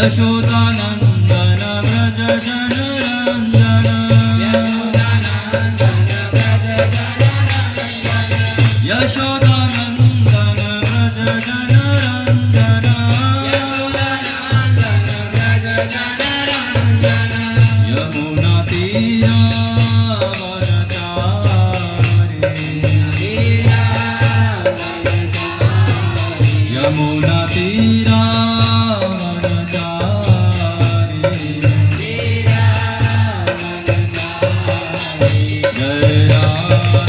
यशोदानन्दन व्रज जनरञ्जन यशोदानन्दन व्रज जनरञ्जन यमुनातीरा यमुनातीरा जय राधा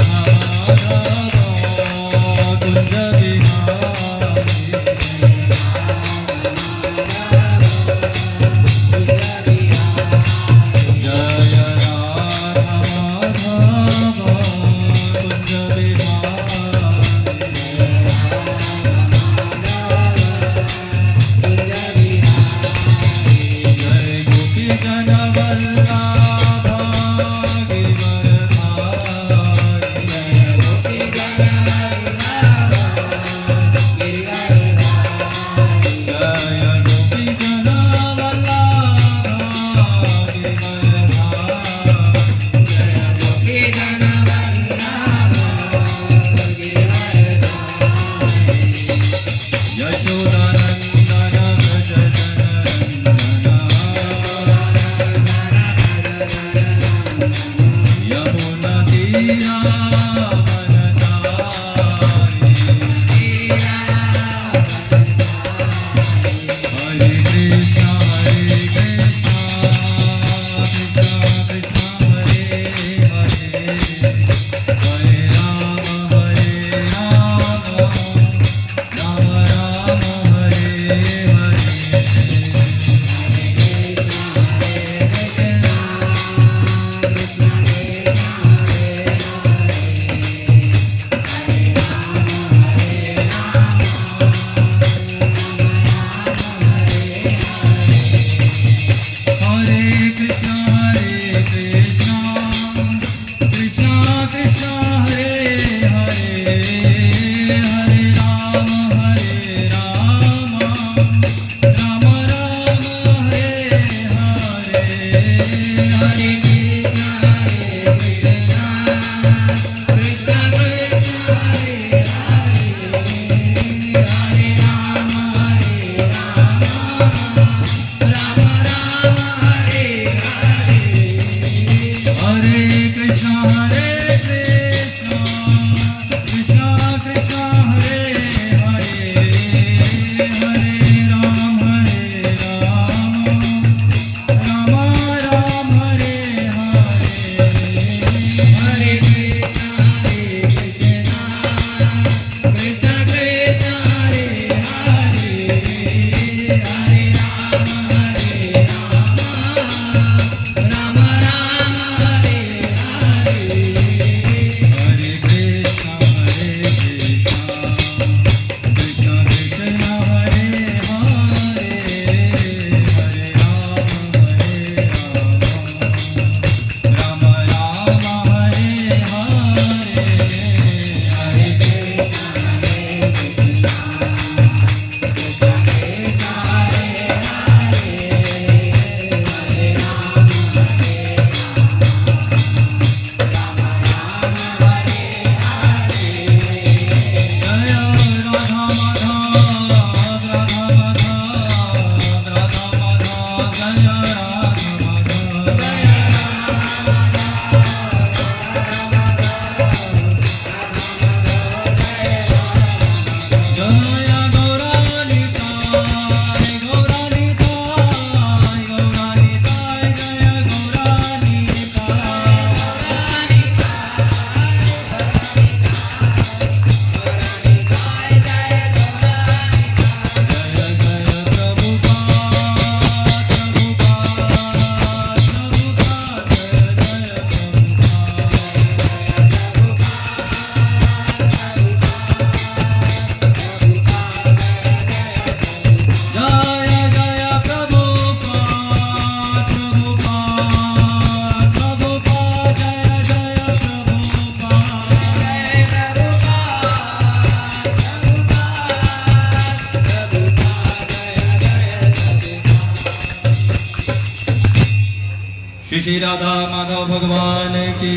श्री राधा माधव भगवान की,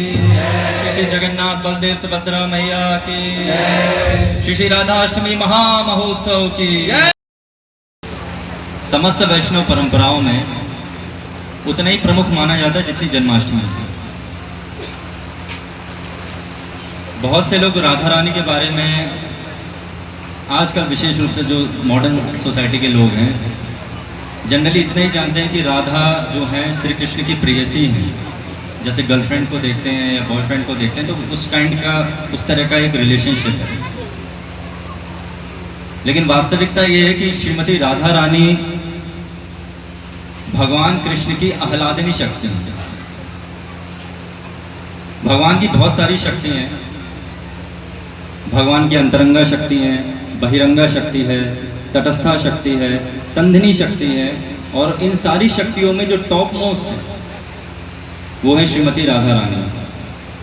श्री जगन्नाथ बलदेव सुभद्रा मैया की, श्री राधाष्टमी महामहोत्सव की। समस्त वैष्णव परंपराओं में उतना ही प्रमुख माना जाता है जितनी जन्माष्टमी है। बहुत से लोग राधा रानी के बारे में आजकल विशेष रूप से जो मॉडर्न सोसाइटी के लोग हैं जनरली इतना ही जानते हैं कि राधा जो है श्री कृष्ण की प्रेयसी हैं। जैसे गर्लफ्रेंड को देखते हैं या बॉयफ्रेंड को देखते हैं तो उस काइंड का उस तरह का एक रिलेशनशिप है। लेकिन वास्तविकता ये है कि श्रीमती राधा रानी भगवान कृष्ण की आह्लादिनी शक्ति है। भगवान की बहुत सारी शक्ति हैं। भगवान की अंतरंगा शक्ति है, बहिरंगा शक्ति है, तटस्था शक्ति है, संधिनी शक्ति है, और इन सारी शक्तियों में जो टॉप मोस्ट है वो है श्रीमती राधा रानी,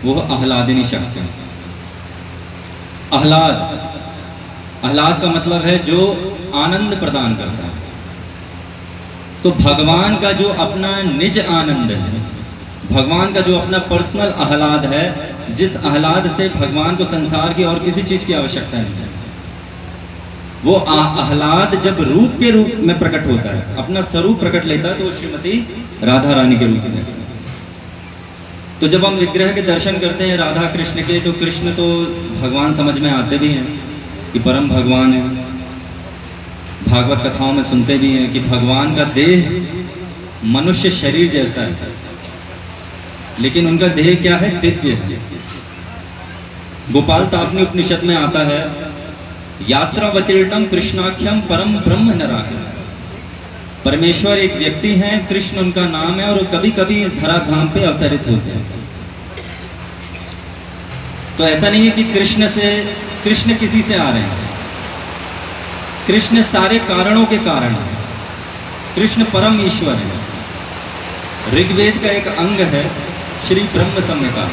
वो आह्लादिनी शक्ति। आह्लाद का मतलब है जो आनंद प्रदान करता है। तो भगवान का जो अपना निज आनंद है, भगवान का जो अपना पर्सनल आह्लाद है, जिस आह्लाद से भगवान को संसार की और किसी चीज की आवश्यकता नहीं है, वो आह्लाद जब रूप के रूप में प्रकट होता है, अपना स्वरूप प्रकट लेता है, तो श्रीमती राधा रानी के रूप में। तो जब हम विग्रह के दर्शन करते हैं राधा कृष्ण के, तो कृष्ण तो भगवान समझ में आते भी हैं कि परम भगवान है। भागवत कथाओं में सुनते भी हैं कि भगवान का देह मनुष्य शरीर जैसा है, लेकिन उनका देह क्या है? दिव्य है। गोपाल तापनी उपनिषद में आता है, यात्रावतीर्णम कृष्णाख्यम परम ब्रह्म नराख्यम। परमेश्वर एक व्यक्ति हैं, कृष्ण उनका नाम है, और कभी कभी इस धराधाम पे अवतरित होते हैं। तो ऐसा नहीं है कि कृष्ण किसी से आ रहे हैं। कृष्ण सारे कारणों के कारण है। कृष्ण परम ईश्वर है। ऋग्वेद का एक अंग है श्री ब्रह्म संहिता।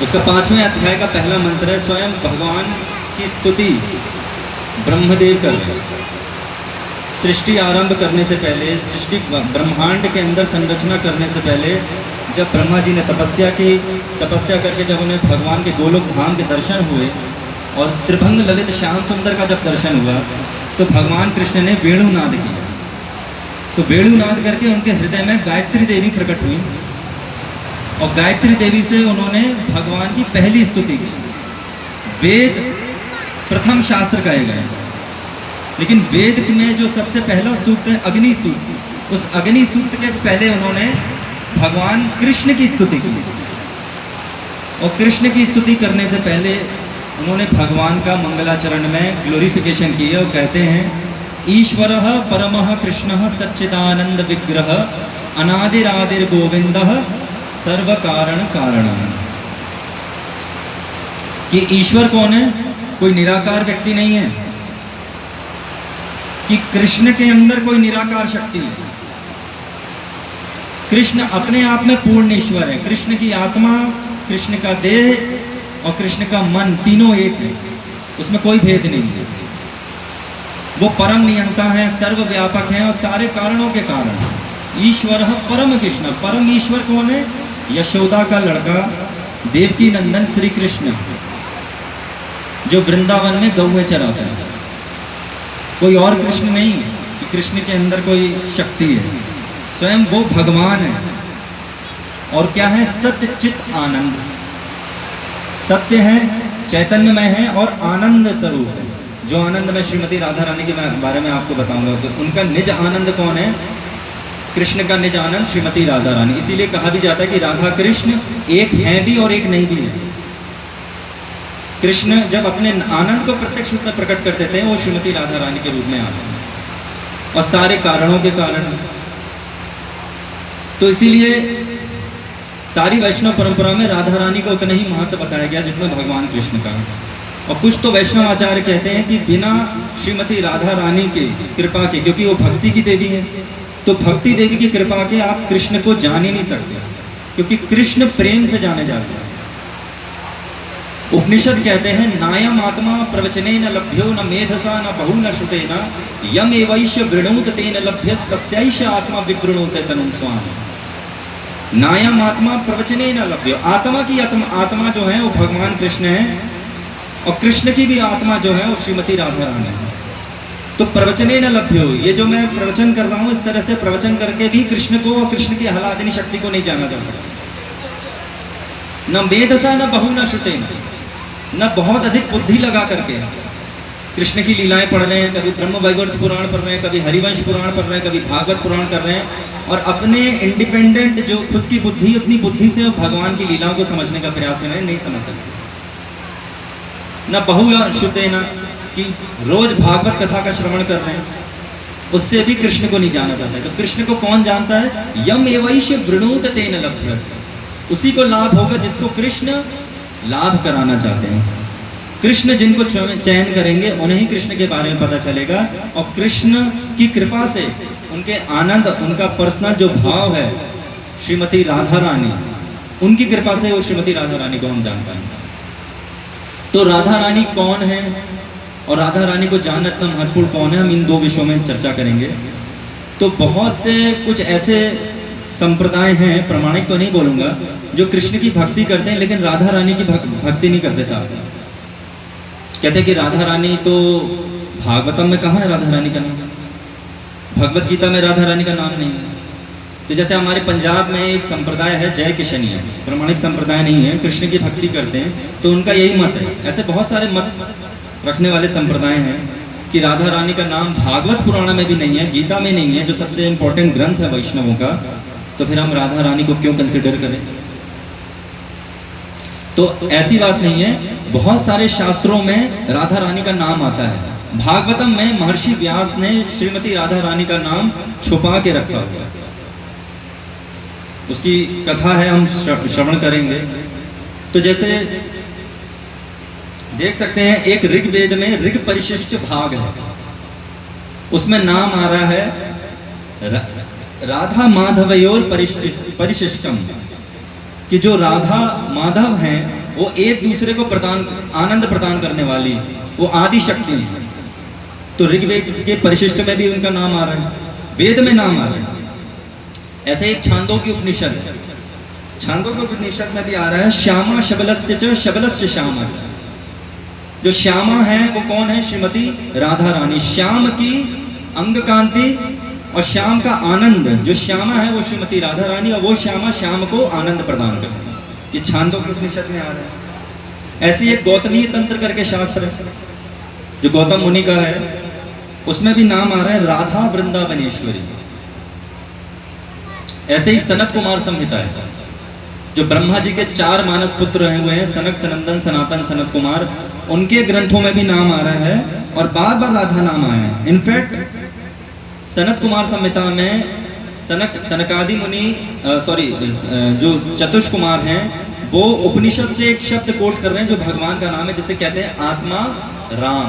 उसका 5वें अध्याय का पहला मंत्र है, स्वयं भगवान की स्तुति ब्रह्मदेव कर रहे हैं। सृष्टि आरंभ करने से पहले, सृष्टि ब्रह्मांड के अंदर संरचना करने से पहले, जब ब्रह्मा जी ने तपस्या करके जब उन्हें भगवान के गोलोक धाम के दर्शन हुए और त्रिभंग ललित श्याम सुंदर का जब दर्शन हुआ, तो भगवान कृष्ण ने वेणुनाद किया। तो वेणुनाद करके उनके हृदय में गायत्री देवी प्रकट हुई, और गायत्री देवी से उन्होंने भगवान की पहली स्तुति की। वेद प्रथम शास्त्र कहे गए, लेकिन वेद में जो सबसे पहला सूक्त है अग्नि सूक्त, उस अग्नि सूक्त के पहले उन्होंने भगवान कृष्ण की स्तुति की। और कृष्ण की स्तुति करने से पहले उन्होंने भगवान का मंगलाचरण में ग्लोरिफिकेशन की है, और कहते हैं, ईश्वरः परमः कृष्णः सच्चिदानंद विग्रह अनादिरादिर गोविंदः सर्व कारण कारणः। कि ईश्वर कौन है? कोई निराकार व्यक्ति नहीं है, कि कृष्ण के अंदर कोई निराकार शक्ति है। कृष्ण अपने आप में पूर्ण ईश्वर है। कृष्ण की आत्मा, कृष्ण का देह और कृष्ण का मन तीनों एक है, उसमें कोई भेद नहीं है। वो परम नियंता है, सर्वव्यापक है और सारे कारणों के कारण। ईश्वर परम कृष्ण, परम ईश्वर कौन है? यशोदा का लड़का देवकी नंदन श्री कृष्ण, जो वृंदावन में गौएं चराता है। कोई और कृष्ण नहीं कि कृष्ण के अंदर कोई शक्ति है, स्वयं वो भगवान है। और क्या है? सत्य चित आनंद। सत्य है, चैतन्यमय है और आनंद स्वरूप है। जो आनंद मैं श्रीमती राधा रानी के बारे में आपको बताऊंगा, तो उनका निज आनंद कौन है? कृष्ण का निज आनंद श्रीमती राधा रानी। इसीलिए कहा भी जाता है कि राधा कृष्ण एक हैं भी और एक नहीं भी है। कृष्ण जब अपने आनंद को प्रत्यक्ष रूप में प्रकट करते थे, वो श्रीमती राधा रानी के रूप में आते हैं, और सारे कारणों के कारण। तो इसीलिए सारी वैष्णव परंपरा में राधा रानी का उतना ही महत्व बताया गया जितना भगवान कृष्ण का। और कुछ तो वैष्णव आचार्य कहते हैं कि बिना श्रीमती राधा रानी के कृपा के, क्योंकि वो भक्ति की देवी है, तो भक्ति देवी की कृपा के आप कृष्ण को जान ही नहीं सकते, क्योंकि कृष्ण प्रेम से जाने जाते हैं। उपनिषद कहते हैं, नायम आत्मा प्रवचने न लभ्यो न मेधसा न बहु न श्रुतेन यम एवैष वृणोत तेन लभ्यस तस्यैष आत्मा विवृणोत तनुं स्वाम। नायम आत्मा प्रवचने न लभ्यो, आत्मा की आत्मा जो है वो भगवान कृष्ण है, और कृष्ण की भी आत्मा जो है वो श्रीमती राधा रानी है। तो प्रवचने न लभ्यो, ये जो मैं प्रवचन कर रहा हूँ इस तरह से प्रवचन करके भी कृष्ण को और कृष्ण की आह्लादिनी शक्ति को नहीं जाना जा सकता। न मेधसा न बहु न श्रुते, न बहुत अधिक बुद्धि लगा करके कृष्ण की लीलाएं पढ़ रहे हैं, कभी ब्रह्म वैवर्त पुराण पढ़ रहे हैं, कभी हरिवंश पुराण पढ़ रहे हैं, कभी भागवत पुराण कर रहे हैं, और अपने इंडिपेंडेंट जो खुद की बुद्धि, अपनी बुद्धि से भगवान की लीलाओं को समझने का प्रयास करें, नहीं समझ सकते। न बहु श्रुते, न कि रोज भागवत कथा का श्रवण कर रहे हैं, उससे भी कृष्ण को नहीं जाना जाता है। तो कृष्ण को कौन जानता है? यम एवैष वृणुत तेन लभ्यस, उसी को लाभ होगा जिसको कृष्ण लाभ कराना चाहते हैं। कृष्ण जिनको चयन करेंगे उन्हें ही कृष्ण के बारे में पता चलेगा, और कृष्ण की कृपा से उनके आनंद, उनका पर्सनल जो भाव है श्रीमती राधा रानी, उनकी कृपा से वो श्रीमती राधा रानी को हम जान पाएंगे। तो राधा रानी कौन है और राधा रानी को जानना इतना महत्वपूर्ण कौन है, हम इन दो विषयों में चर्चा करेंगे। तो बहुत से कुछ ऐसे संप्रदाय हैं, प्रामाणिक तो नहीं बोलूंगा, जो कृष्ण की भक्ति करते हैं लेकिन राधा रानी की भक्ति नहीं करते साथ। कहते हैं कि राधा रानी तो भागवतम में कहाँ है राधा रानी का नाम, भगवत गीता में राधा रानी का नाम नहीं है। तो जैसे हमारे पंजाब में एक संप्रदाय है जय किशनिया, प्रामाणिक संप्रदाय नहीं है, कृष्ण की भक्ति करते हैं, तो उनका यही मत है। ऐसे बहुत सारे मत रखने वाले संप्रदाय हैं कि राधा रानी का नाम भागवत पुराण में भी नहीं है, गीता में नहीं है, जो सबसे इंपॉर्टेंट ग्रंथ है वैष्णवों का, तो फिर हम राधा रानी को क्यों कंसिडर करें? तो ऐसी बात नहीं है, बहुत सारे शास्त्रों में राधा रानी का नाम आता है। भागवतम में महर्षि व्यास ने श्रीमती राधा रानी का नाम छुपा के रखा हुआ है, उसकी कथा है, हम श्रवण करेंगे। तो जैसे देख सकते हैं एक ऋग्वेद में ऋग परिशिष्ट भाग है, उसमें नाम आ रहा है राधा माधवयोर परिशिष्टम, कि जो राधा माधव हैं वो एक दूसरे को आनंद प्रदान करने वाली वो आदि शक्ति है। तो ऋग्वेद के परिशिष्ट में भी उनका नाम आ रहा है, वेद में नाम आ रहा है। ऐसे एक छांदोग्य उपनिषद, छांदोग्य उपनिषद में भी आ रहा है श्यामा शबलस्य च शबलस्य श्यामा च। जो श्यामा है वो कौन है? श्रीमती राधा रानी। श्याम की अंग कांति और श्याम का आनंद, जो श्यामा है वो श्रीमती राधा रानी, और वो श्यामा श्याम को आनंद प्रदान करती है। ये छांदोग्य उपनिषद में आ रहा है। ऐसे एक गौतमी तंत्र करके शास्त्र है जो गौतम मुनि का है, उसमें भी नाम आ रहा है राधा वृंदावनेश्वरी। ऐसे ही सनत कुमार संहिता है, जो ब्रह्मा जी के 4 मानस पुत्र रहे हुए हैं, सनक, सनंदन, सनातन, सनत कुमार, उनके ग्रंथों में भी नाम आ रहा है और बार बार राधा नाम आया है। इनफैक्ट सनत कुमार संहिता में सनकादि मुनि जो चतुष कुमार हैं वो उपनिषद से एक शब्द कोट कर रहे हैं जो भगवान का नाम है, जिसे कहते हैं आत्मा राम।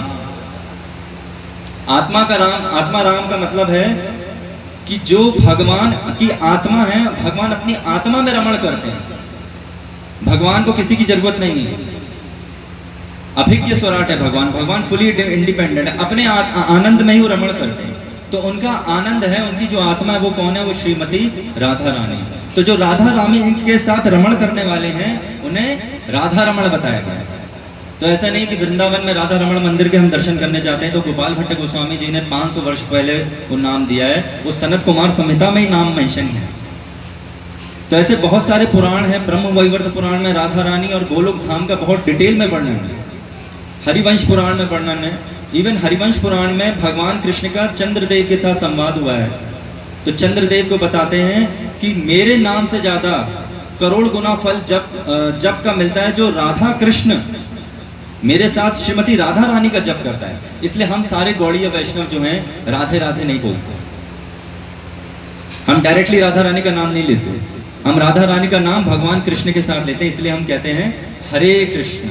आत्मा राम का मतलब है कि जो भगवान की आत्मा है, भगवान अपनी आत्मा में रमण करते हैं, भगवान को किसी की जरूरत नहीं है, अभिज्ञ स्वराट है भगवान फुली इंडिपेंडेंट है, अपने आनंद में ही वो रमण करते हैं। तो उनका आनंद है, उनकी जो आत्मा है वो कौन है? वो श्रीमती राधा रानी। तो जो राधा रानी के साथ रमण करने वाले हैं उन्हें राधा रमण बताया गया है। तो ऐसा नहीं कि वृंदावन में राधा रमण मंदिर के हम दर्शन करने जाते हैं तो गोपाल भट्ट गोस्वामी जी ने 500 वर्ष पहले वो नाम दिया है, वो सनत कुमार संहिता में ही नाम मेंशन है। तो ऐसे बहुत सारे पुराण हैं, ब्रह्म वैवर्त पुराण में राधा रानी और गोलोक धाम का बहुत डिटेल में वर्णन है, हरिवंश पुराण में वर्णन है। इवन हरिवंश पुराण में भगवान कृष्ण का चंद्रदेव के साथ संवाद हुआ है। तो चंद्रदेव को बताते हैं कि मेरे नाम से ज्यादा करोड़ गुना फल जप का मिलता है जो राधा कृष्ण मेरे साथ श्रीमती राधा रानी का जप करता है। इसलिए हम सारे गौड़ीय वैष्णव जो हैं राधे राधे नहीं बोलते, हम डायरेक्टली राधा रानी का नाम नहीं लेते, हम राधा रानी का नाम भगवान कृष्ण के साथ लेते हैं। इसलिए हम कहते हैं हरे कृष्ण।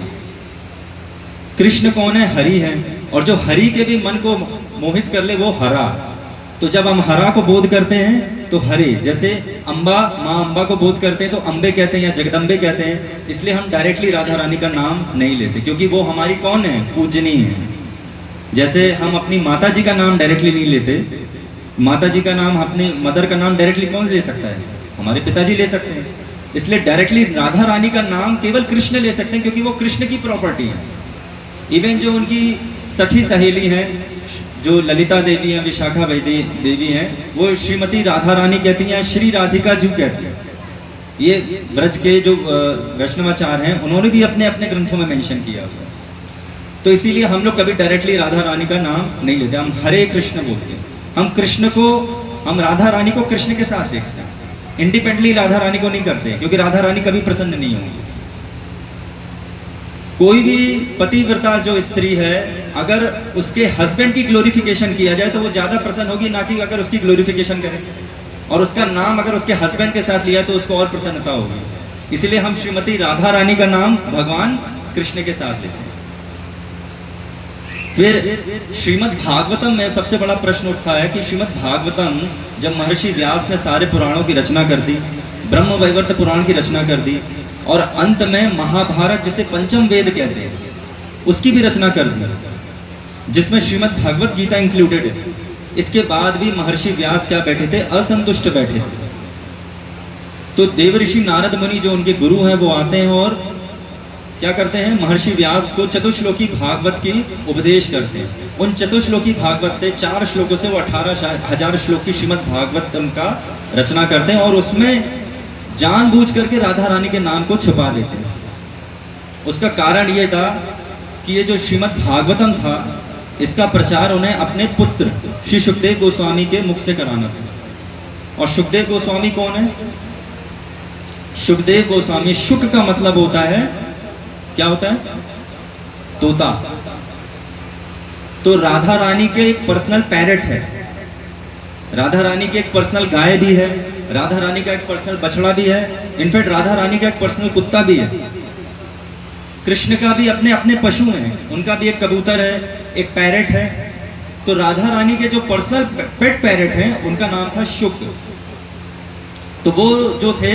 कृष्ण कौन है? हरि है, और जो हरि के भी मन को मोहित कर ले वो हरा। तो जब हम हरा को बोध करते हैं तो हरे, जैसे अम्बा, माँ अम्बा को बोध करते हैं तो अम्बे कहते हैं या जगदम्बे कहते हैं। इसलिए हम डायरेक्टली राधा रानी का नाम नहीं लेते, क्योंकि वो हमारी कौन है? पूजनी है। जैसे हम अपनी माता जी का नाम डायरेक्टली नहीं लेते, माता जी का नाम, अपनी मदर का नाम डायरेक्टली कौन ले सकता है? हमारे पिताजी ले सकते हैं। इसलिए डायरेक्टली राधा रानी का नाम केवल कृष्ण ले सकते हैं, क्योंकि वो कृष्ण की प्रॉपर्टी है। इवन जो उनकी सखी सहेली हैं, जो ललिता देवी हैं, विशाखा देवी हैं, वो श्रीमती राधा रानी कहती हैं, श्री राधिका जू कहती हैं। ये ब्रज के जो वैष्णवाचार्य हैं, उन्होंने भी अपने अपने ग्रंथों में मेंशन किया हुआ है। तो इसीलिए हम लोग कभी डायरेक्टली राधा रानी का नाम नहीं लेते, हम हरे कृष्ण बोलते हैं। हम राधा रानी को कृष्ण के साथ देखते हैं, इंडिपेंडेंटली राधा रानी को नहीं करते, क्योंकि राधा रानी कभी प्रसन्न नहीं होंगी। कोई भी पतिव्रता जो स्त्री है, अगर उसके हस्बैंड की ग्लोरिफिकेशन किया जाए तो वो ज्यादा प्रसन्न होगी, ना कि अगर उसकी ग्लोरिफिकेशन करें। और उसका नाम अगर उसके हस्बैंड के साथ लिया तो उसको और प्रसन्नता होगी। इसलिए हम श्रीमती राधा रानी का नाम भगवान कृष्ण के साथ लेते हैं। फिर श्रीमद् भागवतम में सबसे बड़ा प्रश्न उठता है कि श्रीमद् भागवतम जब महर्षि व्यास ने सारे पुराणों की रचना कर दी, ब्रह्म वैवर्त पुराण की रचना कर दी, और अंत में महाभारत, जिसे पंचम वेद कहते हैं, उसकी भी रचना कर दी, जिसमें श्रीमद् भागवत गीता इंक्लूडेड है। इसके बाद भी महर्षि व्यास क्या बैठे थे? असंतुष्ट बैठे थे। तो देव ऋषि नारद मुनि जो उनके गुरु हैं, वो आते हैं और क्या करते हैं? महर्षि व्यास को चतुश्लोकी भागवत की उपदेश करते हैं। उन चतुश्लोकी भागवत से 4 श्लोकों से वो 18,000 श्लोक की श्रीमद् भागवतम का रचना करते हैं, और उसमें जानबूझ करके राधा रानी के नाम को छुपा देते हैं। उसका कारण ये था कि ये जो श्रीमद् भागवतम था, इसका प्रचार उन्हें अपने पुत्र श्री सुखदेव गोस्वामी के मुख से कराना था। और सुखदेव गोस्वामी कौन है? सुखदेव गोस्वामी, शुक का मतलब होता है, क्या होता है? तोता। तो राधा रानी के एक पर्सनल पैरेट है, राधा रानी की एक पर्सनल गाय भी है, राधा रानी का एक पर्सनल बछड़ा भी है, इनफैक्ट राधा रानी का एक पर्सनल कुत्ता भी है। कृष्ण का भी अपने अपने पशु हैं, उनका भी एक कबूतर है, एक पैरेट है। तो राधा रानी के जो पर्सनल पेट पैरेट हैं, उनका नाम था शुक। तो वो जो थे,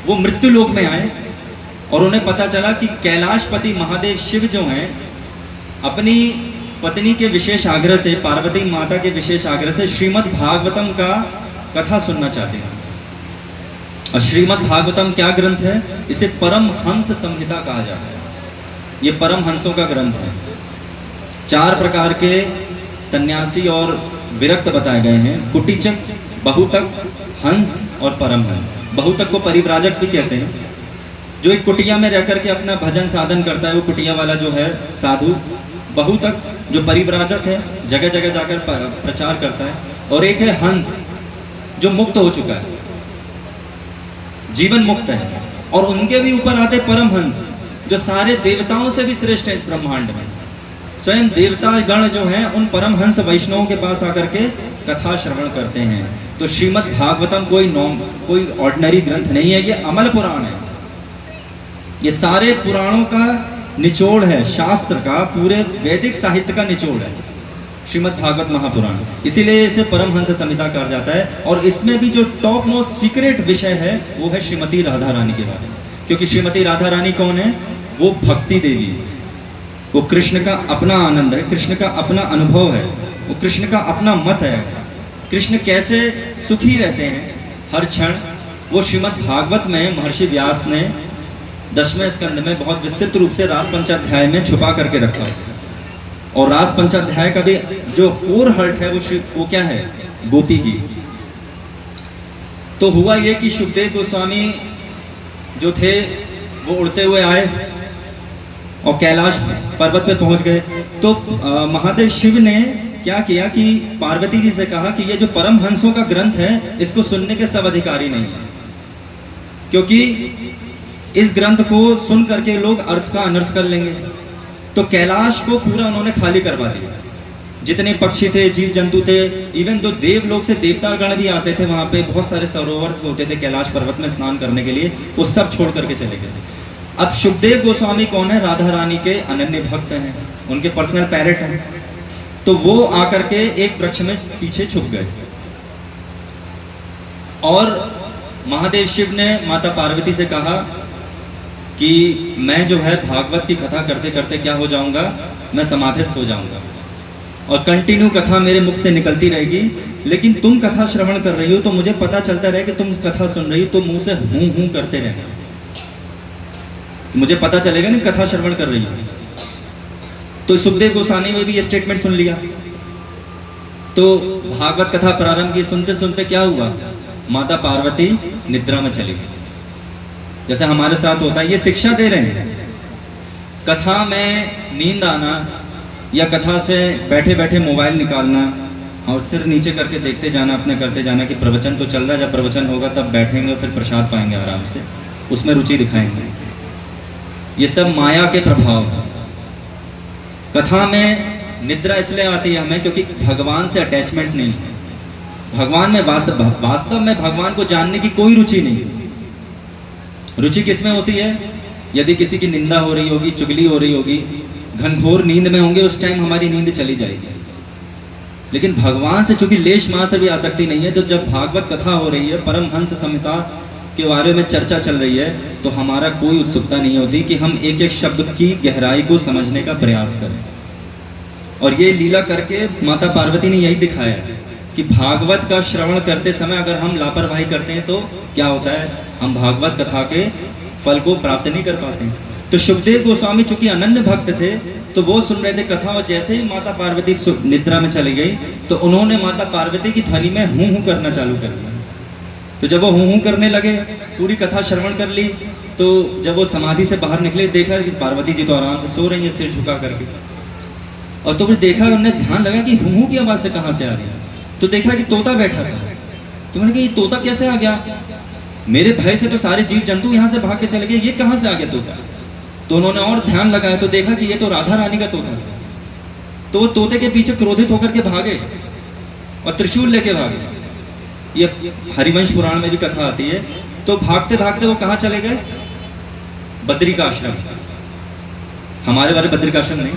वो मृत्यु लोक में आए और उन्हें पता चला कि कैलाशपति महादेव शिव जो हैं, अपनी पत्नी के विशेष आग्रह से, पार्वती माता के विशेष आग्रह से श्रीमद् भागवतम का कथा सुनना चाहते हैं। और श्रीमद् भागवतम क्या ग्रंथ है? इसे परमहंस संहिता कहा जाता है। ये परमहंसों का ग्रंथ है। 4 प्रकार के सन्यासी और विरक्त बताए गए हैं: कुटीचक, बहुतक, हंस और परमहंस। बहुतक को परिव्राजक भी कहते हैं, जो एक कुटिया में रह करके अपना भजन साधन करता है, वो कुटिया वाला जो है साधु। बहुतक जो परिव्राजक है, जगह जगह जाकर प्रचार करता है। और एक है हंस, जो मुक्त हो चुका है, जीवन मुक्त है। और उनके भी ऊपर आते परमहंस, जो सारे देवताओं से भी श्रेष्ठ है इस ब्रह्मांड में। स्वयं देवता गण जो हैं, उन परमहंस वैष्णवों के पास आकर के कथा श्रवण करते हैं। तो श्रीमद् भागवतम कोई ऑर्डिनरी ग्रंथ नहीं है, ये अमल पुराण है। ये सारे पुराणों का निचोड़ है, शास्त्र का, पूरे वैदिक साहित्य का निचोड़ है श्रीमद् भागवत महापुराण। इसीलिए इसे परमहंस संहिता कहा जाता है। और इसमें भी जो टॉप मोस्ट सीक्रेट विषय है, वो है श्रीमती राधा रानी के बारे में। क्योंकि श्रीमती राधा रानी कौन है? वो भक्ति देवी है, वो कृष्ण का अपना आनंद है, कृष्ण का अपना अनुभव है, वो कृष्ण का अपना मत है। कृष्ण कैसे सुखी रहते हैं हर क्षण, वो श्रीमद् भागवत में महर्षि व्यास ने 10वें स्कंद में बहुत विस्तृत रूप से रास पंचाध्याय में छुपा करके रखा है। और रास पंचाध्याय का भी जो कोर हर्ट है, वो क्या है? गोपी गीत। तो हुआ ये कि सुखदेव गोस्वामी जो थे, वो उड़ते हुए आए और कैलाश पर्वत पे पहुंच गए। तो महादेव शिव ने क्या किया कि पार्वती जी से कहा कि ये जो परमहंसों का ग्रंथ है, इसको सुनने के सब अधिकारी नहीं है, क्योंकि इस ग्रंथ को सुन करके लोग अर्थ का अनर्थ कर लेंगे। तो कैलाश को पूरा उन्होंने खाली करवा दिया। जितने पक्षी थे, जीव जंतु थे, इवन तो देवलोक से देवता गण भी आते थे, वहां पे बहुत सारे सरोवर होते थे कैलाश पर्वत में स्नान करने के लिए, वो सब छोड़ करके चले गए। अब सुखदेव गोस्वामी कौन है? राधा रानी के अनन्य भक्त हैं, उनके पर्सनल पैरेट हैं। तो वो आकर के एक वृक्ष में पीछे छुप गए। और महादेव शिव ने माता पार्वती से कहा कि मैं जो है भागवत की कथा करते करते क्या हो जाऊंगा? मैं समाधिस्थ हो जाऊंगा। और कंटिन्यू कथा मेरे मुख से निकलती रहेगी, लेकिन तुम कथा श्रवण कर रही हो तो मुझे पता चलता रहे कि तुम कथा सुन रही हो, तो मुंह से हूं करते रहना, मुझे पता चलेगा ना कथा श्रवण कर रही हो। तो सुखदेव गोस्वामी में भी ये स्टेटमेंट सुन लिया। तो भागवत कथा प्रारंभ की, सुनते सुनते क्या हुआ, माता पार्वती निद्रा में चली गई। जैसे हमारे साथ होता है, ये शिक्षा दे रहे हैं। कथा में नींद आना या कथा से बैठे बैठे मोबाइल निकालना और सिर नीचे करके देखते जाना, अपने करते जाना कि प्रवचन तो चल रहा है, जब प्रवचन होगा तब बैठेंगे फिर प्रसाद पाएंगे आराम से, उसमें रुचि दिखाएंगे, ये सब माया के प्रभाव। कथा में निद्रा इसलिए आती है हमें क्योंकि भगवान से अटैचमेंट नहीं है, भगवान में वास्तव में भगवान को जानने की कोई रुचि नहीं। रुचि किसमें होती है, यदि किसी की निंदा हो रही होगी, चुगली हो रही होगी, घनघोर नींद में होंगे, उस टाइम हमारी नींद चली जाएगी। लेकिन भगवान से चूंकि लेश मात्र भी आसक्ति नहीं है, तो जब भागवत कथा हो रही है, परमहंस संहिता के बारे में चर्चा चल रही है, तो हमारा कोई उत्सुकता नहीं होती कि हम एक एक शब्द की गहराई को समझने का प्रयास करें। और ये लीला करके माता पार्वती ने यही दिखाया कि भागवत का श्रवण करते समय अगर हम लापरवाही करते हैं तो क्या होता है, हम भागवत कथा के फल को प्राप्त नहीं कर पाते हैं। तो सुखदेव गोस्वामी चूंकि अनन्य भक्त थे, तो वो सुन रहे थे कथा, और जैसे ही माता पार्वती निद्रा में चली गई तो उन्होंने माता पार्वती की ध्वनि में हूं करना चालू कर दिया। तो जब वो हूं करने लगे, पूरी कथा श्रवण कर ली, तो जब वो समाधि से बाहर निकले, देखा कि पार्वती जी तो आराम से सो रही है सिर झुका करके, और तो फिर देखा, उन्हें ध्यान लगा कि हूं की आवाज़ से कहाँ से आ रही है। तो देखा कि तोता बैठा था। तो मैंने कहा ये तोता कैसे आ गया, मेरे भय से तो सारे जीव जंतु यहाँ से भाग के चले गए, ये कहाँ से आ गया तोता। तो उन्होंने और ध्यान लगाया तो देखा कि ये तो राधा रानी का तोता है। तो वो तोते के पीछे क्रोधित होकर के भागे और त्रिशूल लेके भागे। ये हरिवंश पुराण में भी कथा आती है। तो भागते भागते वो कहाँ चले गए, बद्रिकाश्रम। हमारे वाले बद्रिकाश्रम नहीं,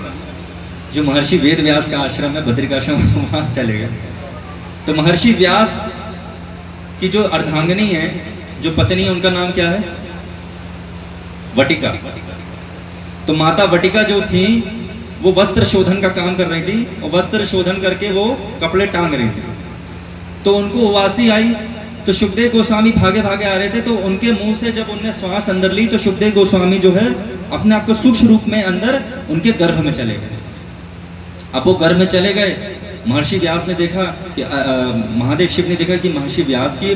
जो महर्षि वेद व्यास का आश्रम है बद्रिकाश्रम, वहाँ चले गए। तो महर्षि व्यास की जो अर्धांगिनी है, जो पत्नी है, उनका नाम क्या है, वटिका। तो माता वटिका जो थी वो वस्त्र शोधन का काम कर रही थी, और वस्त्र शोधन करके वो कपड़े टांग रही थी। तो उनको उवासी आई, तो सुखदेव गोस्वामी भागे भागे आ रहे थे, तो उनके मुंह से जब उनने श्वास अंदर ली, तो सुखदेव गोस्वामी जो है अपने आप को सूक्ष्म रूप में अंदर उनके गर्भ में चले गए। अब वो गर्भ में चले गए, महर्षि व्यास ने देखा कि महादेव शिव ने देखा कि महर्षि व्यास की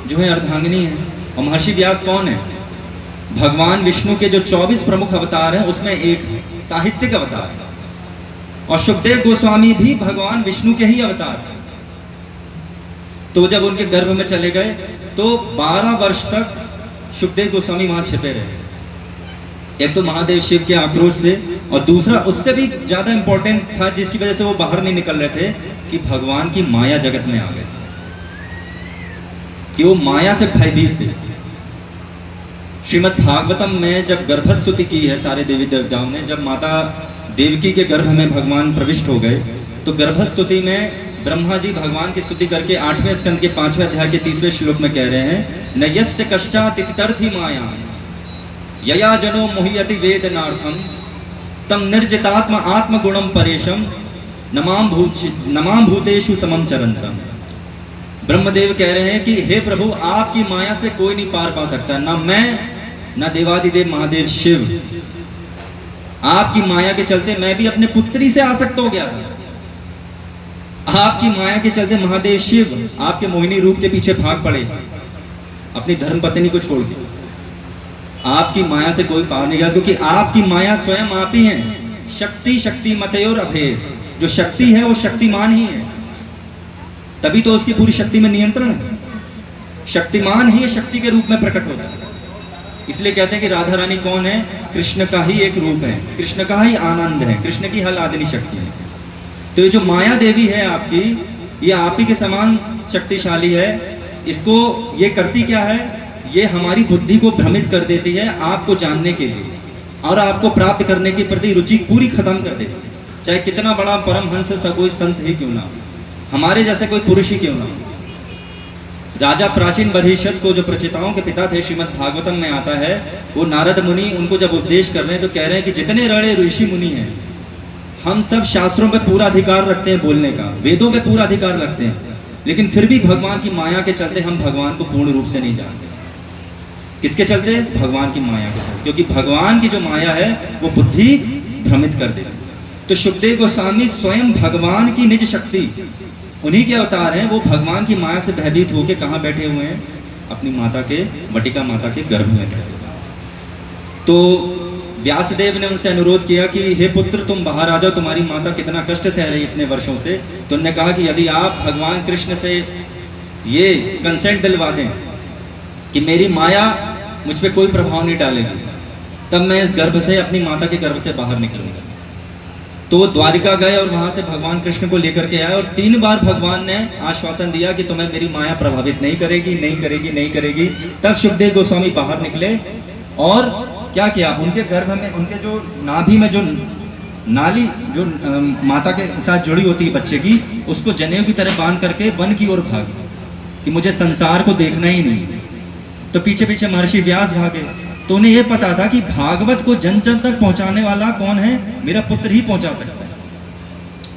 जो है अर्धांगिनी है। और महर्षि व्यास कौन है, भगवान विष्णु के जो 24 प्रमुख अवतार हैं उसमें एक साहित्यिक अवतार है, और सुखदेव गोस्वामी भी भगवान विष्णु के ही अवतार हैं। तो जब उनके गर्भ में चले गए तो 12 वर्ष तक सुखदेव गोस्वामी वहां छिपे रहे। एक तो महादेव शिव के आक्रोश से, और दूसरा उससे भी ज्यादा इंपॉर्टेंट था जिसकी वजह से वो बाहर नहीं निकल रहे थे, कि भगवान की माया जगत में आ गए, कि वो माया से भयभीत थे। श्रीमद् भागवतम में जब गर्भस्तुति की है सारे देवी देवताओं ने, जब माता देवकी के गर्भ में भगवान प्रविष्ट हो गए, तो गर्भस्तुति में ब्रह्मा जी भगवान की स्तुति करके 8वें स्कंद के 5वें अध्याय के 30वें श्लोक में कह रहे हैं, न यस्य कष्टात् तितितर्थी माया यया जनो मोहयति वेदनार्थम तम निर्जितात्म आत्मगुणम परेशम नमाम भूतेषु समम चरंतम। ब्रह्मदेव कह रहे हैं कि हे प्रभु, आपकी माया से कोई नहीं पार पा सकता, ना मैं, ना देवादिदेव महादेव शिव। आपकी माया के चलते मैं भी अपने पुत्री से आसक्त हो गया था। आपकी माया के चलते महादेव शिव आपके मोहिनी रूप के पीछे भाग पड़े, अपनी धर्म पत्नी को छोड़ के। आपकी माया से कोई पार नहीं गया, क्योंकि आपकी माया स्वयं आप ही हैं। शक्ति शक्ति मतयोर अभेद, जो शक्ति है वो शक्तिमान ही है, तभी तो उसकी पूरी शक्ति में नियंत्रण है। शक्तिमान ही शक्ति के रूप में प्रकट होता है। इसलिए कहते हैं कि राधा रानी कौन है, कृष्ण का ही एक रूप है, कृष्ण का ही आनंद है, कृष्ण की हलादनी शक्ति है। तो ये जो माया देवी है आपकी, ये आप ही के समान शक्तिशाली है। इसको ये करती क्या है, ये हमारी बुद्धि को भ्रमित कर देती है आपको जानने के लिए, और आपको प्राप्त करने के प्रति रुचि पूरी खत्म कर देती है। चाहे कितना बड़ा परमहंस सा कोई संत ही क्यों ना हो, हमारे जैसे कोई पुरुष ही क्यों ना हो। राजा प्राचीन बर्हिषद को, जो प्रचिताओं के पिता थे, श्रीमद् भागवतम में आता है, वो नारद मुनि उनको जब उपदेश कर रहे हैं तो कह रहे हैं कि जितने रड़े ऋषि मुनि हैं, हम सब शास्त्रों पे पूरा अधिकार रखते हैं बोलने का, वेदों पे पूरा अधिकार रखते हैं, लेकिन फिर भी भगवान की माया के चलते हम भगवान को पूर्ण रूप से नहीं जानते। किसके चलते? भगवान की माया के चलते, क्योंकि भगवान की जो माया है वो बुद्धि भ्रमित कर देती। तो शुकदेव गोस्वामी स्वयं भगवान की निज शक्ति, उन्हीं के अवतार हैं। वो भगवान की माया से भयभीत होकर कहाँ बैठे हुए हैं? अपनी माता के, वटिका माता के गर्भ में बैठे हुए। तो व्यासदेव ने उनसे अनुरोध किया कि हे पुत्र, तुम बाहर आ जाओ, तुम्हारी माता कितना कष्ट सह रही इतने वर्षों से। तो उन्होंने कहा कि यदि आप भगवान कृष्ण से ये कंसेंट दिलवा दें कि मेरी माया मुझ पे कोई प्रभाव नहीं डालेगी, तब मैं इस गर्भ से, अपनी माता के गर्भ से बाहर निकलूंगा। तो वो द्वारिका गए और वहां से भगवान कृष्ण को लेकर के आए, और 3 बार भगवान ने आश्वासन दिया कि तुम्हें मेरी माया प्रभावित नहीं करेगी, नहीं करेगी, नहीं करेगी। तब सुखदेव गोस्वामी बाहर निकले और क्या किया? उनके गर्भ में, उनके जो नाभि में जो नाली जो माता के साथ जुड़ी होती है बच्चे की, उसको जनेऊ की तरह बांध करके वन की ओर भागे कि मुझे संसार को देखना ही नहीं। तो पीछे पीछे महर्षि व्यास भागे। तो उन्हें यह पता था कि भागवत को जन जन तक पहुंचाने वाला कौन है? मेरा पुत्र ही पहुंचा सकता है।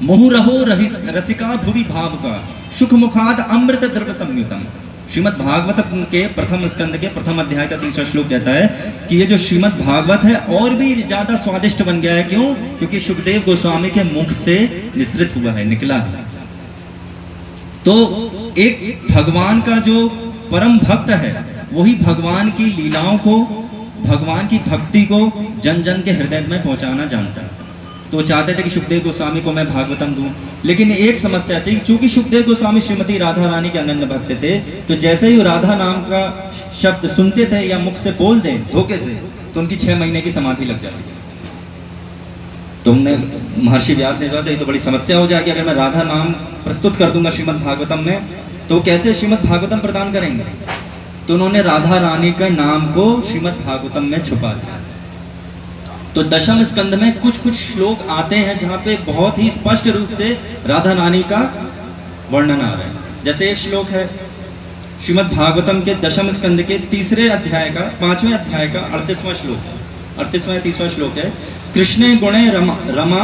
मोहु रहो रसिका भुवि भाव का, सुख मुखाद अमृत द्रव संयुतम। श्रीमद् भागवत के प्रथम स्कंद के प्रथम अध्याय का 3रा श्लोक कहता है कि ये जो श्रीमद् भागवत है और भी ज्यादा स्वादिष्ट बन गया है। क्यों? क्योंकि सुखदेव गोस्वामी के मुख से निसृत हुआ है, निकला है। तो एक भगवान का जो परम भक्त है, वही भगवान की लीलाओं को, भगवान की भक्ति को जन जन के हृदय में पहुंचाना जानता है। तो चाहते थे कि सुखदेव गोस्वामी को मैं भागवतम दूं, लेकिन एक समस्या थी। चूंकि सुखदेव गोस्वामी श्रीमती राधा रानी के अनन्य भक्त थे, तो जैसे ही राधा नाम का शब्द सुनते थे या मुख से बोल दें धोखे से, तो उनकी 6 महीने की समाधि लग जाती थी। तो हमने महर्षि व्यास ने कहा था ये तो बड़ी समस्या हो जाएगी, अगर मैं राधा नाम प्रस्तुत कर दूंगा श्रीमद् भागवतम में, तो कैसे श्रीमद् भागवतम प्रदान करेंगे? तो उन्होंने राधा रानी का नाम को श्रीमद् भागवतम में छुपा दिया। तो दशम स्कंद में कुछ कुछ श्लोक आते हैं जहां पे बहुत ही स्पष्ट रूप से राधा रानी का वर्णन आ रहा है। जैसे एक श्लोक है श्रीमद् भागवतम के दशम स्कंद के 3रे अध्याय का 5वें अध्याय का 38वां श्लोक है, 38वां या 30वां श्लोक है। कृष्णे गुणे रमा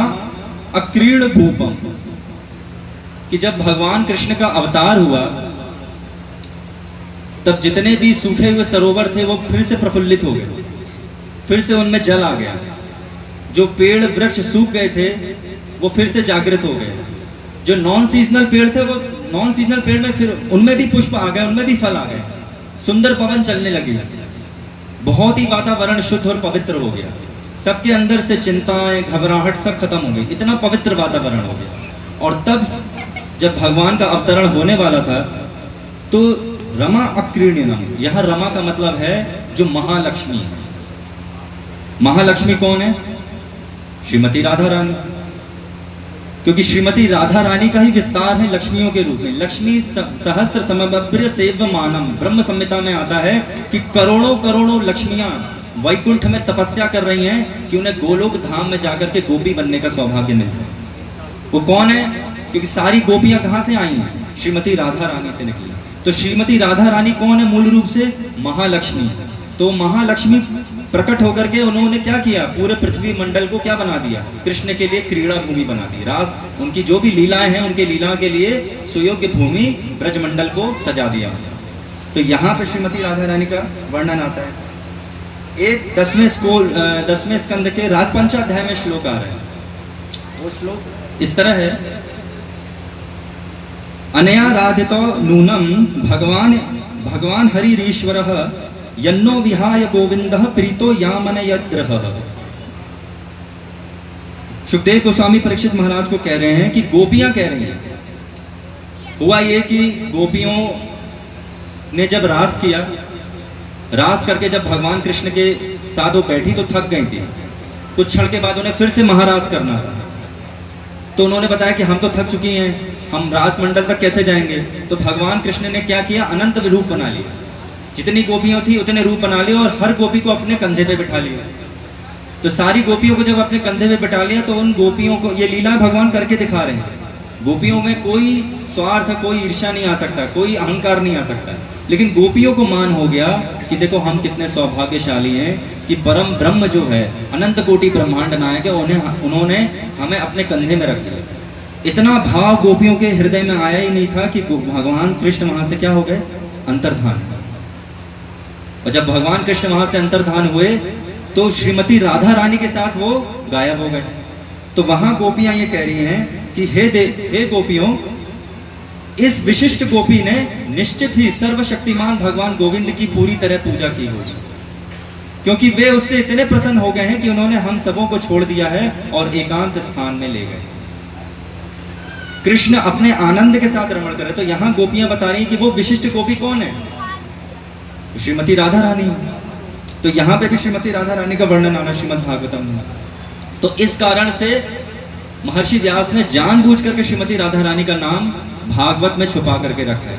अक्रीण भूपम, कि जब भगवान कृष्ण का अवतार हुआ तब जितने भी सूखे हुए सरोवर थे वो फिर से प्रफुल्लित हो गए, फिर से उनमें जल आ गया। जो पेड़ वृक्ष सूख गए थे वो फिर से जागृत हो गए। जो नॉन सीजनल पेड़ थे वो नॉन सीजनल पेड़ में फिर उनमें भी पुष्प आ गए, उनमें भी फल आ गए। सुंदर पवन चलने लगी, बहुत ही वातावरण शुद्ध और पवित्र हो गया। सबके अंदर से चिंताएं, घबराहट सब खत्म हो गई, इतना पवित्र वातावरण हो गया। और तब जब भगवान का अवतरण होने वाला था तो रमा अक्रीणनम, यह रमा का मतलब है जो महालक्ष्मी है। महालक्ष्मी कौन है? श्रीमती राधा रानी, क्योंकि श्रीमती राधा रानी का ही विस्तार है लक्ष्मियों के रूप में। लक्ष्मी सहस्त्र समभ्य सेव्यमानम, ब्रह्म संहिता में आता है कि करोड़ों करोड़ों लक्ष्मियां वैकुंठ में तपस्या कर रही हैं कि उन्हें गोलोक धाम में जाकर के गोपी बनने का सौभाग्य मिल जाए। वो कौन है? क्योंकि सारी गोपियां कहां से आई हैं? श्रीमती राधा रानी से निकली। तो श्रीमती राधा रानी कौन है? मूल रूप से महालक्ष्मी। तो महालक्ष्मी प्रकट होकर के उन्होंने क्या किया? पूरे पृथ्वी मंडल को क्या बना दिया? कृष्ण के लिए क्रीड़ा भूमि बना दी। रास, उनकी जो भी लीलाएं हैं उनके लीला के लिए सुयोग्य भूमि ब्रजमंडल को सजा दिया। तो यहाँ पे श्रीमती राधा रानी का वर्णन आता है। एक 10वें स्कंद के रासपंचाध्याय में श्लोक आ रहे हैं। वो श्लोक इस तरह है, अनया राधितो नूनम भगवान हरिरीश्वरः यन्नो विहाय गोविंदः प्रीतो यामनयद्रः। सुखदेव गोस्वामी परीक्षित महाराज को कह रहे हैं कि गोपियां कह रही हैं। हुआ ये कि गोपियों ने जब रास किया, रास करके जब भगवान कृष्ण के साथ वो बैठी तो थक गई थी। कुछ क्षण के बाद उन्हें फिर से महारास करना था। तो उन्होंने बताया कि हम तो थक चुकी हैं, हम रास मंडल तक कैसे जाएंगे? तो भगवान कृष्ण ने क्या किया? अनंत रूप बना लिया। जितनी गोपियां थी उतने रूप बना लिए और हर गोपी को अपने कंधे पे बिठा लिया। तो सारी गोपियों को जब अपने कंधे पे बिठा लिया तो उन गोपियों को ये लीला भगवान करके दिखा रहे हैं। गोपियों में कोई स्वार्थ, कोई ईर्ष्या नहीं आ सकता, कोई अहंकार नहीं आ सकता। लेकिन गोपियों को मान हो गया कि देखो हम कितने सौभाग्यशाली हैं कि परम ब्रह्म जो है, अनंत कोटि ब्रह्मांड नायक है, उन्होंने हमें अपने कंधे में रख लिया। इतना भाव गोपियों के हृदय में आया ही नहीं था कि भगवान कृष्ण वहां से क्या हो गए, अंतर्धान। और जब भगवान कृष्ण वहां से अंतर्धान हुए तो श्रीमती राधा रानी के साथ वो गायब हो गए। तो वहां गोपियां ये कह रही हैं कि हे गोपियों, इस विशिष्ट गोपी ने निश्चित ही सर्वशक्तिमान भगवान गोविंद की पूरी तरह पूजा की होगी, क्योंकि वे उससे इतने प्रसन्न हो गए हैं कि उन्होंने हम सबों को छोड़ दिया है और एकांत स्थान में ले गए। कृष्ण अपने आनंद के साथ रमण करे। तो यहां गोपियां बता रही हैं कि वो विशिष्ट गोपी कौन है, श्रीमती राधा रानी। तो यहां पे भी श्रीमती राधा रानी का वर्णन आना श्रीमद् भागवतम में। तो इस कारण से महर्षि व्यास ने जानबूझ करके श्रीमती राधा रानी का नाम भागवत में छुपा करके रखा है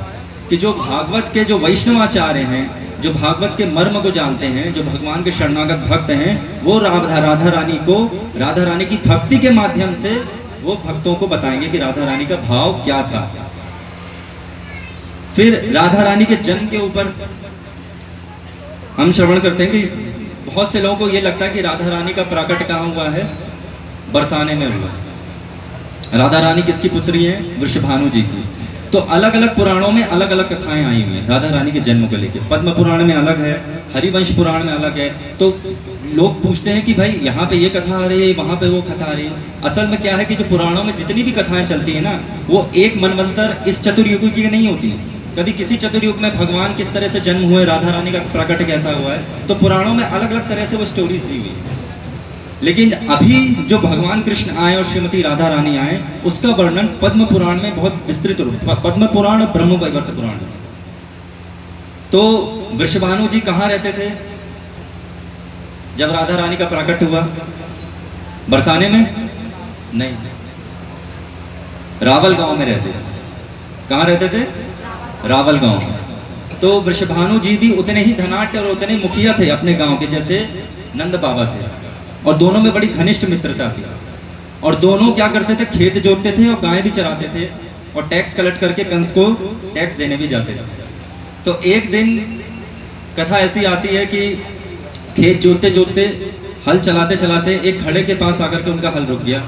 कि जो भागवत के जो वैष्णवाचार्य हैं, जो भागवत के मर्म को जानते हैं, जो भगवान के शरणागत भक्त हैं, वो राधा रानी की भक्ति के माध्यम से वो भक्तों को बताएंगे कि राधा रानी का भाव क्या था। फिर राधा रानी के जन्म के ऊपर हम श्रवण करते हैं कि बहुत से लोगों को ये लगता है कि राधा रानी का प्राकट कहाँ हुआ है, बरसाने में हुआ। राधा रानी किसकी पुत्री है, वृषभानु जी की। तो अलग अलग पुराणों में अलग अलग कथाएं आई हुई हैं राधा रानी के जन्म को लेकर। पद्म पुराण में अलग है, हरिवंश पुराण में अलग है। तो लोग पूछते हैं कि भाई यहाँ पे ये कथा आ रही है, वहाँ पे वो कथा आ रही है। असल में क्या है कि जो पुराणों में जितनी भी कथाएं चलती है ना, वो एक मनवंतर इस चतुर्युग की नहीं होती है। कभी किसी चतुर्युग में भगवान किस तरह से जन्म हुए, राधा रानी का प्रकट कैसा हुआ है, तो पुराणों में अलग अलग तरह से वो स्टोरीज दी हुई है। लेकिन अभी जो भगवान कृष्ण आए और श्रीमती राधा रानी आए, उसका वर्णन पद्म पुराण में बहुत विस्तृत रूप, पद्म पुराण और ब्रह्म वैवर्त पुराण। तो वृषभानु जी कहाँ रहते थे जब राधा रानी का प्राकट हुआ? बरसाने में नहीं, रावल गांव में रहते थे। कहाँ रहते थे? रावल गांव में। तो वृषभानु जी भी उतने ही धनाढ्य और उतने मुखिया थे अपने गांव के, जैसे नंद बाबा थे। और दोनों में बड़ी घनिष्ठ मित्रता थी। और दोनों क्या करते थे, खेत जोतते थे और गाय भी चराते थे, और टैक्स कलेक्ट करके कंस को टैक्स देने भी जाते थे। तो एक दिन कथा ऐसी आती है कि खेत जोतते जोतते, हल चलाते चलाते एक खड़े के पास आकर के उनका हल रुक गया।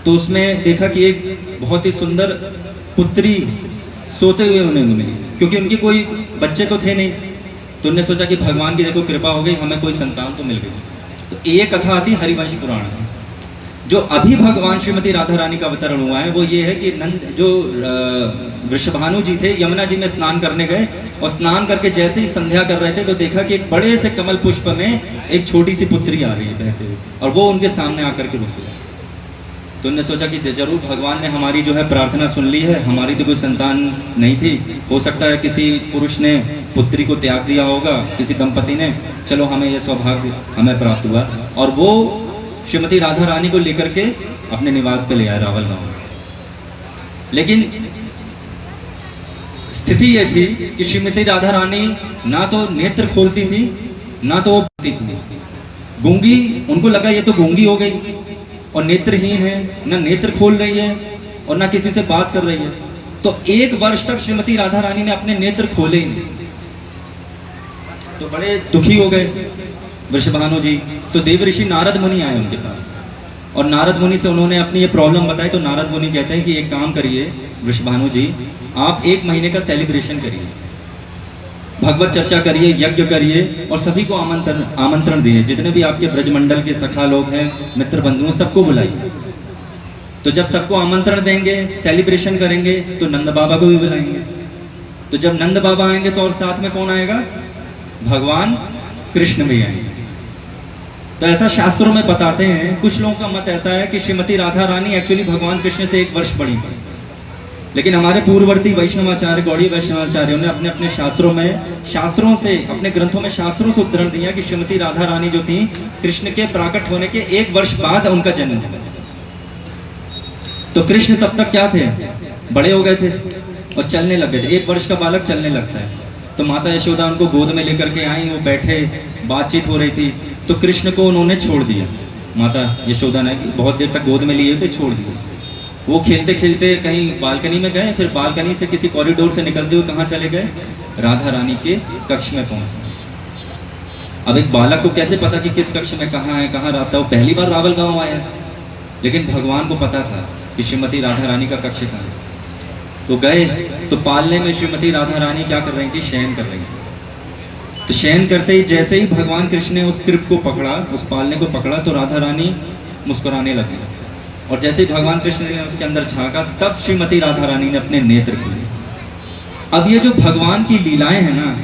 तो उसमें देखा कि एक बहुत ही सुंदर पुत्री सोते हुए उन्हें मिली, क्योंकि उनकी कोई बच्चे तो थे नहीं। तो उन्होंने सोचा कि भगवान की देखो कृपा हो गई, हमें कोई संतान तो मिल गई। तो ये कथा आती है हरिवंश पुराण में। जो अभी भगवान श्रीमती राधा रानी का अवतरण हुआ है वो ये है कि जो वृषभानु जी थे, यमुना जी में स्नान करने गए, और स्नान करके जैसे ही संध्या कर रहे थे तो देखा कि एक बड़े से कमल पुष्प में एक छोटी सी पुत्री आ रही है बहते हुए, और वो उनके सामने आकर के रुक गई। तो उन्होंने सोचा कि जरूर भगवान ने हमारी जो है प्रार्थना सुन ली है, हमारी तो कोई संतान नहीं थी, हो सकता है किसी पुरुष ने पुत्री को त्याग दिया होगा, किसी दंपति ने, चलो हमें यह सौभाग्य हमें प्राप्त हुआ। और वो श्रीमती राधा रानी को लेकर के अपने निवास पे ले आए रावल गांव। लेकिन स्थिति ये थी कि श्रीमती राधा रानी ना तो नेत्र खोलती थी, ना तो वो बोलती थी। गूंगी, उनको लगा ये तो गूंगी हो गई और नेत्रहीन है, ना नेत्र खोल रही है और ना किसी से बात कर रही है। तो 1 वर्ष तक श्रीमती राधा रानी ने अपने नेत्र खोले ही नहीं। तो बड़े दुखी हो गए वृषभानु जी। तो देव ऋषि नारद मुनि आए उनके पास, और नारद मुनि से उन्होंने अपनी ये प्रॉब्लम बताई। तो नारद मुनि कहते हैं कि एक काम करिए वृषभानु जी, आप 1 महीने का सेलिब्रेशन करिए, भगवत चर्चा करिए, यज्ञ करिए, और सभी को आमंत्रण दिए। जितने भी आपके ब्रजमंडल के सखा लोग हैं, मित्र बंधु, सबको बुलाइए। तो जब सबको आमंत्रण देंगे, सेलिब्रेशन करेंगे, तो नंद बाबा को भी बुलाएंगे। तो जब नंद बाबा आएंगे तो और साथ में कौन आएगा? भगवान कृष्ण भी आएंगे। तो ऐसा शास्त्रों में बताते हैं। कुछ लोगों का मत ऐसा है कि श्रीमती राधा रानी एक्चुअली भगवान कृष्ण से 1 वर्ष बड़ी थी, लेकिन हमारे पूर्ववर्ती वैष्णवाचार्य, गौड़ी वैष्णवाचार्यों ने अपने अपने शास्त्रों से, अपने ग्रंथों में शास्त्रों से उद्धरण दिया कि श्रीमती राधा रानी जो थी, कृष्ण के प्राकट होने के 1 वर्ष बाद उनका जन्म हुआ। तो कृष्ण तब तक क्या थे? बड़े हो गए थे और चलने लग गए थे। 1 वर्ष का बालक चलने लगता है। तो माता यशोदा उनको गोद में लेकर के आई, वो बैठे, बातचीत हो रही थी। तो कृष्ण को उन्होंने छोड़ दिया, माता यशोदा ने बहुत देर तक गोद में लिए थे, छोड़ दिए। वो खेलते खेलते कहीं बालकनी में गए, फिर बालकनी से किसी कॉरिडोर से निकलते हुए कहाँ चले गए? राधा रानी के कक्ष में पहुंचा। अब एक बालक को कैसे पता कि किस कक्ष में कहाँ है, कहाँ रास्ता, वो पहली बार रावल गांव आया, लेकिन भगवान को पता था कि श्रीमती राधा रानी का कक्ष कहाँ है। तो गए तो पालने में श्रीमती राधा रानी क्या कर रही थी, शयन कर रही थी। तो शयन करते ही जैसे ही भगवान कृष्ण ने उस कृप को पकड़ा, उस पालने को पकड़ा, तो राधा रानी मुस्कुराने लगी। और जैसे ही भगवान कृष्ण ने उसके अंदर झांका, तब श्रीमती राधा रानी ने अपने नेत्र खोले। अब ये जो भगवान की लीलाएं हैं ना,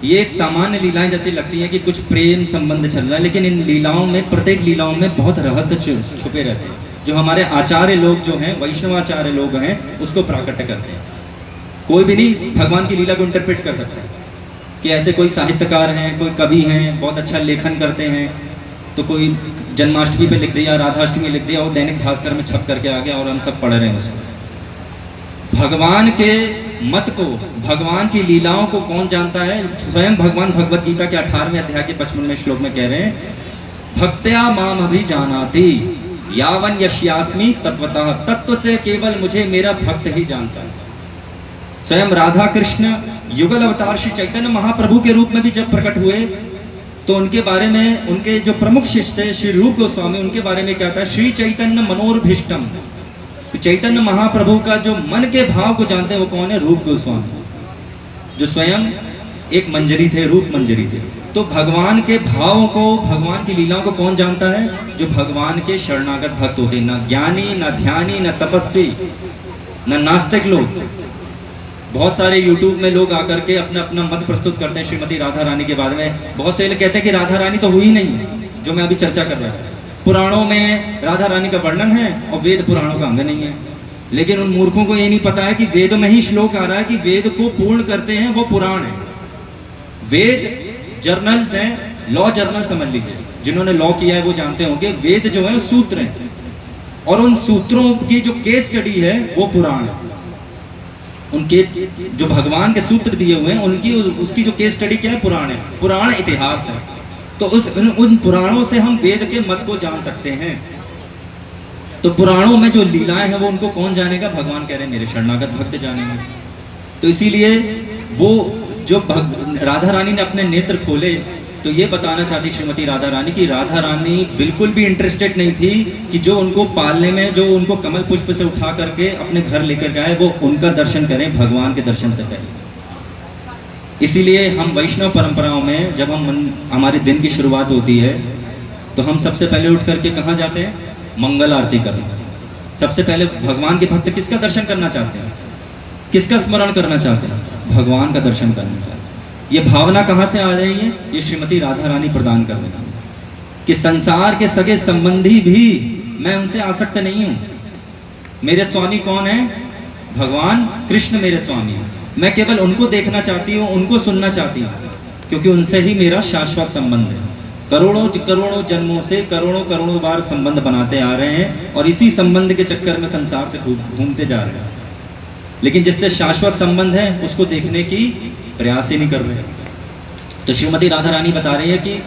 ये एक सामान्य लीलाएं जैसी लगती हैं कि कुछ प्रेम संबंध चल रहा है, लेकिन इन लीलाओं में, प्रत्येक लीलाओं में बहुत रहस्य छुपे रहते हैं, जो हमारे आचार्य लोग जो हैं, वैष्णवाचार्य लोग हैं, उसको प्राकट्य करते हैं। कोई भी नहीं भगवान की लीला को इंटरप्रेट कर सकता है कि ऐसे कोई साहित्यकार हैं, कोई कवि हैं, बहुत अच्छा लेखन करते हैं, तो कोई जन्माष्टमी पे लिख दिया, राधाष्टमी लिख दिया, वो दैनिक भास्कर में छप करके आ गया और हम सब पढ़ रहे हैं उसको। भगवान के मत को, भगवान की लीलाओं को कौन जानता है? स्वयं भगवान भगवत गीता के 18वें अध्याय के 55वें श्लोक में कह रहे हैं, भक्त्या माम अभिजानाति यावन यस्यास्मि तत्वतः, तत्व से केवल मुझे मेरा भक्त ही जानता है। स्वयं राधा कृष्ण युगल अवतार श्री चैतन्य महाप्रभु के रूप में भी जब प्रकट हुए, तो उनके बारे में, उनके जो प्रमुख शिष्य थे श्री रूप गोस्वामी, उनके बारे में क्या था, श्री चैतन्य मनोरभीष्टम, चैतन्य महाप्रभु का जो मन के भाव को जानते हैं वो कौन है? रूप गोस्वामी, जो स्वयं एक मंजरी थे, रूप मंजरी थे। तो भगवान के भावों को, भगवान की लीलाओं को कौन जानता है? जो भगवान के शरणागत भक्त होते हैं, ना ज्ञानी, ना ध्यानी, ना तपस्वी, ना नास्तिक लोग। बहुत सारे यूट्यूब में लोग आकर के अपना अपना मत प्रस्तुत करते हैं श्रीमती राधा रानी के बारे में। बहुत से लोग कहते हैं कि राधा रानी तो हुई नहीं है, जो मैं अभी चर्चा कर रहा था। पुराणों में राधा रानी का वर्णन है और वेद पुराणों का अंग नहीं है। लेकिन उन मूर्खों को ये नहीं पता है कि वेद में ही श्लोक आ रहा है कि वेद को पूर्ण करते हैं वो पुराण है। वेद जर्नल्स हैं, लॉ जर्नल समझ लीजिए, जिन्होंने लॉ किया है वो जानते होंगे। वेद जो है सूत्र हैं, और उन सूत्रों की जो केस स्टडी है वो पुराण है। उनके जो भगवान के सूत्र दिए हुए हैं, उनकी उसकी जो केस स्टडी क्या है? पुराण है। पुराण इतिहास है। तो उन पुराणों से हम वेद के मत को जान सकते हैं। तो पुराणों में जो लीलाएं हैं वो उनको कौन जानेगा? भगवान कह रहे हैं मेरे शरणागत भक्त जानेंगे। तो इसीलिए वो जो राधा रानी ने अपने नेत्र खोले, तो ये बताना चाहती श्रीमती राधा रानी कि राधा रानी बिल्कुल भी इंटरेस्टेड नहीं थी कि जो उनको पालने में, जो उनको कमल पुष्प से उठा करके अपने घर लेकर गए, वो उनका दर्शन करें भगवान के दर्शन से पहले। इसीलिए हम वैष्णव परंपराओं में जब हमारे दिन की शुरुआत होती है, तो हम सबसे पहले उठ करके कहाँ जाते हैं? मंगल आरती करने। सबसे पहले भगवान के भक्त किसका दर्शन करना चाहते हैं? किसका स्मरण करना चाहते हैं? भगवान का दर्शन करना चाहते हैं। ये भावना कहाँ से आ रही है? ये श्रीमती राधा रानी प्रदान कर रही है कि संसार के सगे संबंधी भी मैं उनसे आसक्त नहीं हूँ। मेरे स्वामी कौन है? भगवान कृष्ण मेरे स्वामी हैं। मैं केवल उनको देखना चाहती हूँ, उनको सुनना चाहती हूँ, क्योंकि उनसे ही मेरा शाश्वत संबंध है। करोड़ों करोड़ों जन्मों से करोड़ों करोड़ों बार संबंध बनाते आ रहे हैं, और इसी संबंध के चक्कर में संसार से घूमते जा रहे हैं। लेकिन जिससे शाश्वत संबंध है उसको देखने की प्रयास ही नहीं कर रहे। तो श्रीमती राधा रानी बता रही है कि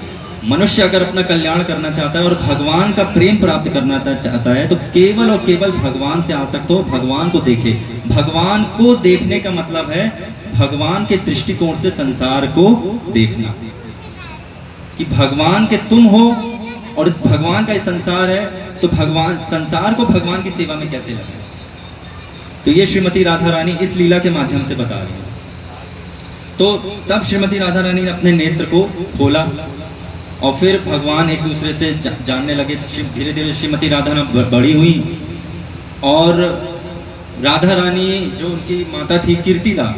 मनुष्य अगर अपना कल्याण करना चाहता है और भगवान का प्रेम प्राप्त करना चाहता है, तो केवल और केवल भगवान से आसक्त हो, भगवान को देखे। भगवान को देखने का मतलब है भगवान के दृष्टिकोण से संसार को देखना, कि भगवान के तुम हो और भगवान का ये संसार है, तो भगवान, संसार को भगवान की सेवा में कैसे लगे। तो ये श्रीमती राधा रानी इस लीला के माध्यम से बता रही है। तो तब श्रीमती राधा रानी ने अपने नेत्र को खोला, और फिर भगवान एक दूसरे से जानने लगे। धीरे धीरे श्रीमती राधा रानी बड़ी हुई, और राधा रानी जो उनकी माता थी कीर्तिदा,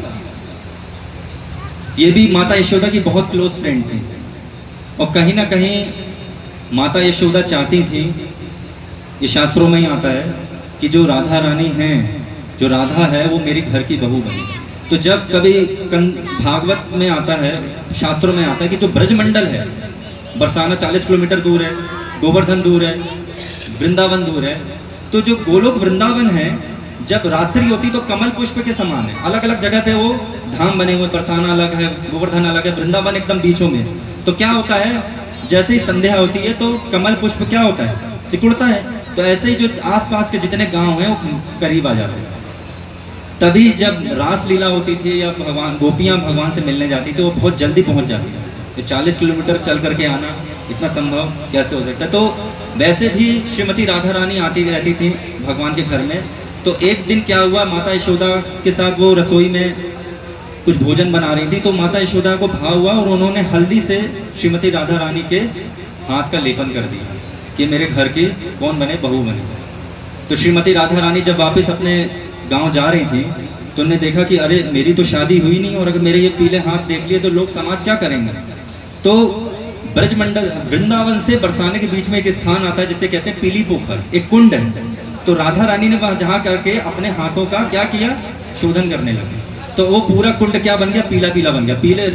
ये भी माता यशोदा की बहुत क्लोज फ्रेंड थी। और कहीं ना कहीं माता यशोदा चाहती थी, ये शास्त्रों में ही आता है कि जो राधा रानी हैं, जो राधा है वो मेरी घर की बहू बनी। तो जब कभी भागवत में आता है, शास्त्रों में आता है कि जो ब्रजमंडल है, बरसाना 40 किलोमीटर दूर है, गोवर्धन दूर है, वृंदावन दूर है, तो जो गोलोक वृंदावन है, जब रात्रि होती तो कमल पुष्प के समान है। अलग अलग जगह पे वो धाम बने हुए, बरसाना अलग है, गोवर्धन अलग है, वृंदावन एकदम बीचों में। तो क्या होता है, जैसे ही संध्या होती है तो कमल पुष्प क्या होता है? सिकुड़ता है। तो ऐसे ही जो आसपास के जितने गांव हैं वो करीब आ जाते हैं। तभी जब रास लीला होती थी या भगवान गोपियाँ भगवान से मिलने जाती थी, वो बहुत जल्दी पहुँच जाती थी। तो 40 किलोमीटर चल करके आना इतना संभव कैसे हो सकता है। तो वैसे भी श्रीमती राधा रानी आती रहती थी भगवान के घर में। तो एक दिन क्या हुआ, माता यशोदा के साथ वो रसोई में कुछ भोजन बना रही थी, तो माता यशोदा को भाव हुआ और उन्होंने हल्दी से श्रीमती राधा रानी के हाथ का लेपन कर दिया कि मेरे घर की कौन बने, बहू बने। तो श्रीमती राधा रानी जब वापस अपने गांव जा रही थी तो उन्होंने देखा कि अरे मेरी तो शादी हुई नहीं और अगर मेरे ये पीले हाथ देख लिए तो लोग समाज क्या करेंगे। तो ब्रजमंडल वृंदावन से बरसाने के बीच में एक स्थान आता है जिसे कहते हैं पीली पोखर, एक कुंड है। तो राधा रानी ने वहां जहाँ करके अपने हाथों का क्या किया, शोधन करने लगे। तो वो पूरा कुंड क्या बन गया, पीला पीला बन गया, पीले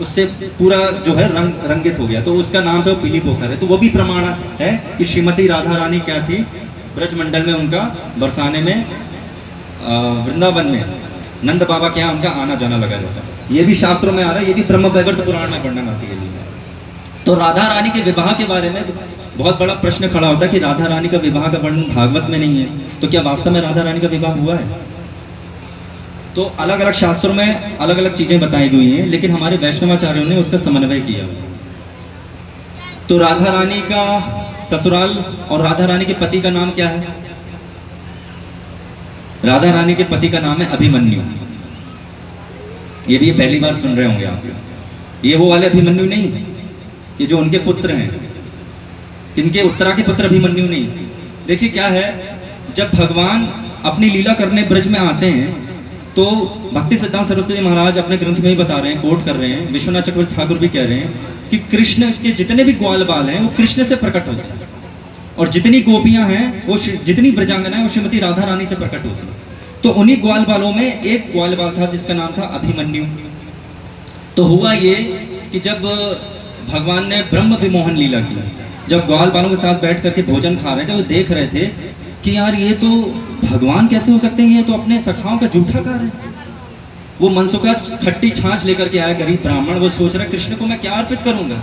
उससे पूरा जो है रंगित हो गया। तो उसका नाम से वो पीली पोखर है। तो वो भी प्रमाण है कि श्रीमती राधा रानी क्या थी, ब्रजमंडल में उनका बरसाने में वृंदावन में नंद बाबा के यहाँ उनका आना जाना लगा रहता है। ये भी शास्त्रों में आ रहा है, ये भी ब्रह्म वैवर्त पुराण में वर्णन आती है। तो राधा रानी के विवाह के बारे में बहुत बड़ा प्रश्न खड़ा होता है कि राधा रानी का विवाह का वर्णन भागवत में नहीं है, तो क्या वास्तव में राधा रानी का विवाह हुआ है? तो अलग अलग शास्त्रों में अलग अलग चीजें बताई गई हैं, लेकिन हमारे वैष्णवाचार्यों ने उसका समन्वय किया। तो राधा रानी का ससुराल और राधा रानी के पति का नाम क्या है? राधा रानी के पति का नाम है अभिमन्यु। ये भी पहली बार सुन रहे होंगे आप। ये वो वाले अभिमन्यु नहीं कि जो उनके पुत्र हैं, किनके उत्तरा के पुत्र अभिमन्यु नहीं। देखिए क्या है, जब भगवान अपनी लीला करने ब्रज में आते हैं तो भक्ति सिद्धांत सरस्वती महाराज अपने ग्रंथ में ही बता रहे हैं, कोट कर रहे हैं, विश्वनाथ चक्रवर्ती ठाकुर भी कह रहे हैं कि कृष्ण के जितने भी ग्वाल बाल हैं वो कृष्ण से प्रकट होते हैं, और जितनी गोपियां हैं वो जितनी ब्रजांगना है वो श्रीमती राधा रानी से प्रकट होती है। तो उन्हीं ग्वाल बालों में एक ग्वाल बाल था जिसका नाम था अभिमन्यु। तो हुआ ये कि जब भगवान ने ब्रह्म विमोहन लीला की, जब ग्वाल बालों के साथ बैठ करके भोजन खा रहे थे, वो देख रहे थे कि यार ये तो भगवान कैसे हो सकते हैं, ये तो अपने सखाओं का जूठा खा रहे हैं। वो मनसुखा खट्टी छाछ लेकर के आया गरीब ब्राह्मण, वो सोच रहा है कृष्ण को मैं क्या अर्पित करूंगा।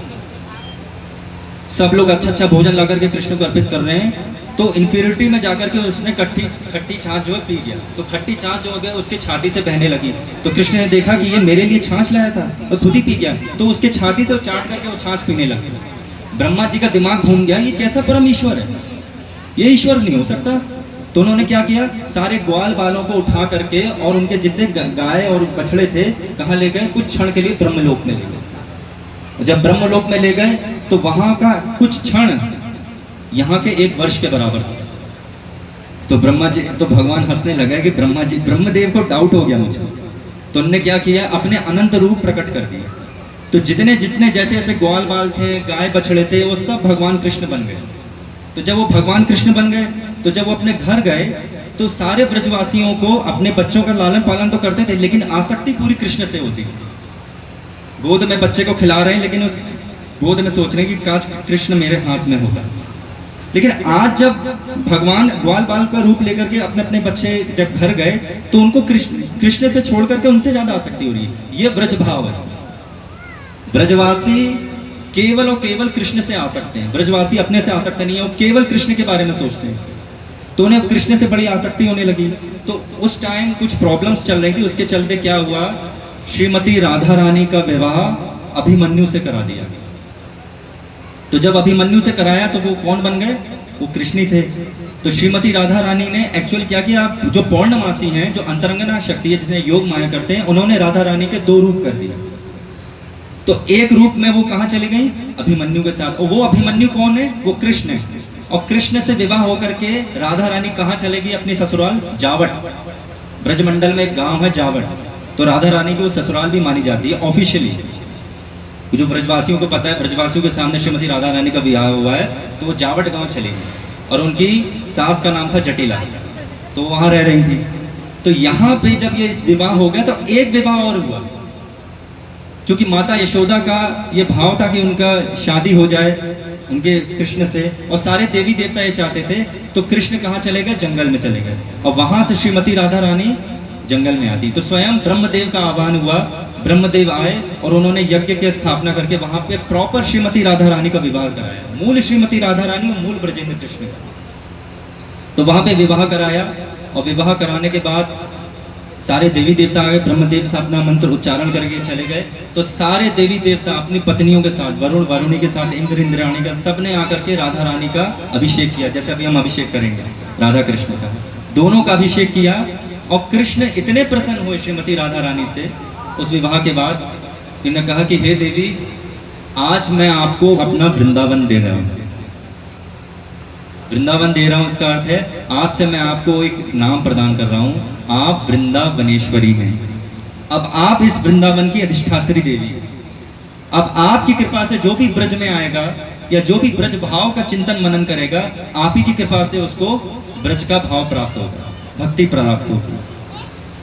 सब लोग अच्छा अच्छा भोजन ला करके कृष्ण को अर्पित कर रहे हैं, तो इंफीरियरिटी में जाकर के उसने खट्टी छाछ जो है पी गया। तो खट्टी छाछ जो है उसकी छाती से बहने लगी। तो कृष्ण ने देखा कि ये मेरे लिए छाछ लाया था और खुद ही पी गया, तो उसके छाती से चाट करके वो छाछ पीने लगे। ब्रह्मा जी का दिमाग घूम गया, ये कैसा परम ईश्वर है, ये ईश्वर नहीं हो सकता। तो उन्होंने क्या किया, सारे ग्वाल बालों को उठा करके और उनके जितने गाय और बछड़े थे कहाँ ले गए, कुछ क्षण के लिए ब्रह्मलोक में ले गए। जब ब्रह्मलोक में ले गए तो वहां का कुछ क्षण यहाँ के 1 वर्ष के बराबर था। तो ब्रह्मा जी, तो भगवान हंसने लगे कि ब्रह्मा जी, ब्रह्मदेव को डाउट हो गया मुझे। तो उन्होंने क्या किया, अपने अनंत रूप प्रकट कर दिया। तो जितने जितने जैसे जैसे ग्वाल बाल थे, गाय बछड़े थे, वो सब भगवान कृष्ण बन गए। तो जब वो भगवान कृष्ण बन गए तो जब वो अपने घर गए तो सारे ब्रजवासियों को अपने बच्चों का लालन पालन तो करते थे, लेकिन आसक्ति पूरी कृष्ण से होती थी। गोद में बच्चे को खिला रहे हैं, लेकिन उस गोद में सोच रहे हैं कि काश कृष्ण मेरे हाथ में होगा। लेकिन आज जब भगवान ग्वाल बाल का रूप लेकर के अपने अपने बच्चे जब घर गए तो उनको कृष्ण से छोड़ करके उनसे ज्यादा आसक्ति हो रही है। ये ब्रज भाव है। ब्रजवासी केवल और केवल कृष्ण से आ सकते हैं, ब्रजवासी अपने से आ सकते नहीं है, वो केवल कृष्ण के बारे में सोचते हैं। तो उन्हें कृष्ण से बड़ी आसक्ति होने लगी। तो उस टाइम कुछ प्रॉब्लम्स चल रही थी, उसके चलते क्या हुआ, श्रीमती राधा रानी का विवाह अभिमन्यु से करा दिया। तो जब अभिमन्यु से कराया तो वो कौन बन गए, वो कृष्ण थे। तो श्रीमती राधा रानी ने एक्चुअल क्या किया, जो पौर्णमासी हैं, जो अंतरंगना शक्ति है जिसने योग माया करते हैं, उन्होंने राधा रानी के 2 रूप कर दिए। तो एक रूप में वो कहाँ चली गई, अभिमन्यु के साथ। और वो अभिमन्यु कौन है, वो कृष्ण है। और कृष्ण से विवाह होकर के राधा रानी कहाँ चलेगी, अपनी ससुराल जावट। ब्रजमंडल में एक गांव है जावट, तो राधा रानी की वो ससुराल भी मानी जाती है ऑफिशियली। जो ब्रजवासियों को पता है, ब्रजवासियों के सामने श्रीमती राधा रानी का विवाह हुआ है, तो वो जावट गांव चली गई। और उनकी सास का नाम था जटिला, तो वहां रह रही थी। तो यहाँ पे जब ये विवाह हो गया तो एक विवाह और हुआ, क्योंकि माता यशोदा का ये भाव था कि उनका शादी हो जाए उनके कृष्ण से, और सारे देवी देवता ये चाहते थे। तो कृष्ण कहाँ चले गए, जंगल में चले गए, और वहां से श्रीमती राधा रानी जंगल में आती। तो स्वयं ब्रह्मदेव का आह्वान हुआ, ब्रह्मदेव आए और उन्होंने यज्ञ की स्थापना करके वहां पे प्रॉपर श्रीमती राधा रानी का विवाह कराया। मूल श्रीमती राधा रानी और मूल ब्रजेंद्र कृष्ण का। तो वहां पे विवाह कराया, और विवाह कराने के बाद सारे देवी देवता आ गए, ब्रह्मदेव से अपना मंत्र उच्चारण करके चले गए। तो सारे देवी देवता अपनी पत्नियों के साथ, वरुण वारुणी के साथ, इंद्र इंद्राणी का, सबने आकर के राधा रानी का अभिषेक किया, जैसे अभी हम अभिषेक करेंगे राधा कृष्ण का, दोनों का अभिषेक किया। और कृष्ण इतने प्रसन्न हुए श्रीमती राधा रानी से उस विवाह के बाद कि उन्होंने कहा कि हे देवी, आज मैं आपको अपना वृंदावन दे रहा हूँ। वृंदावन दे रहा हूँ इसका अर्थ है आज से मैं आपको एक नाम प्रदान कर रहा हूँ, आप वृंदावनेश्वरी हैं। अब आप इस वृंदावन की अधिष्ठात्री देवी। अब आपकी कृपा से जो भी ब्रज में आएगा या जो भी ब्रज भाव का चिंतन मनन करेगा, आप ही की कृपा से उसको ब्रज का भाव प्राप्त होगा, भक्ति प्राप्त होगी।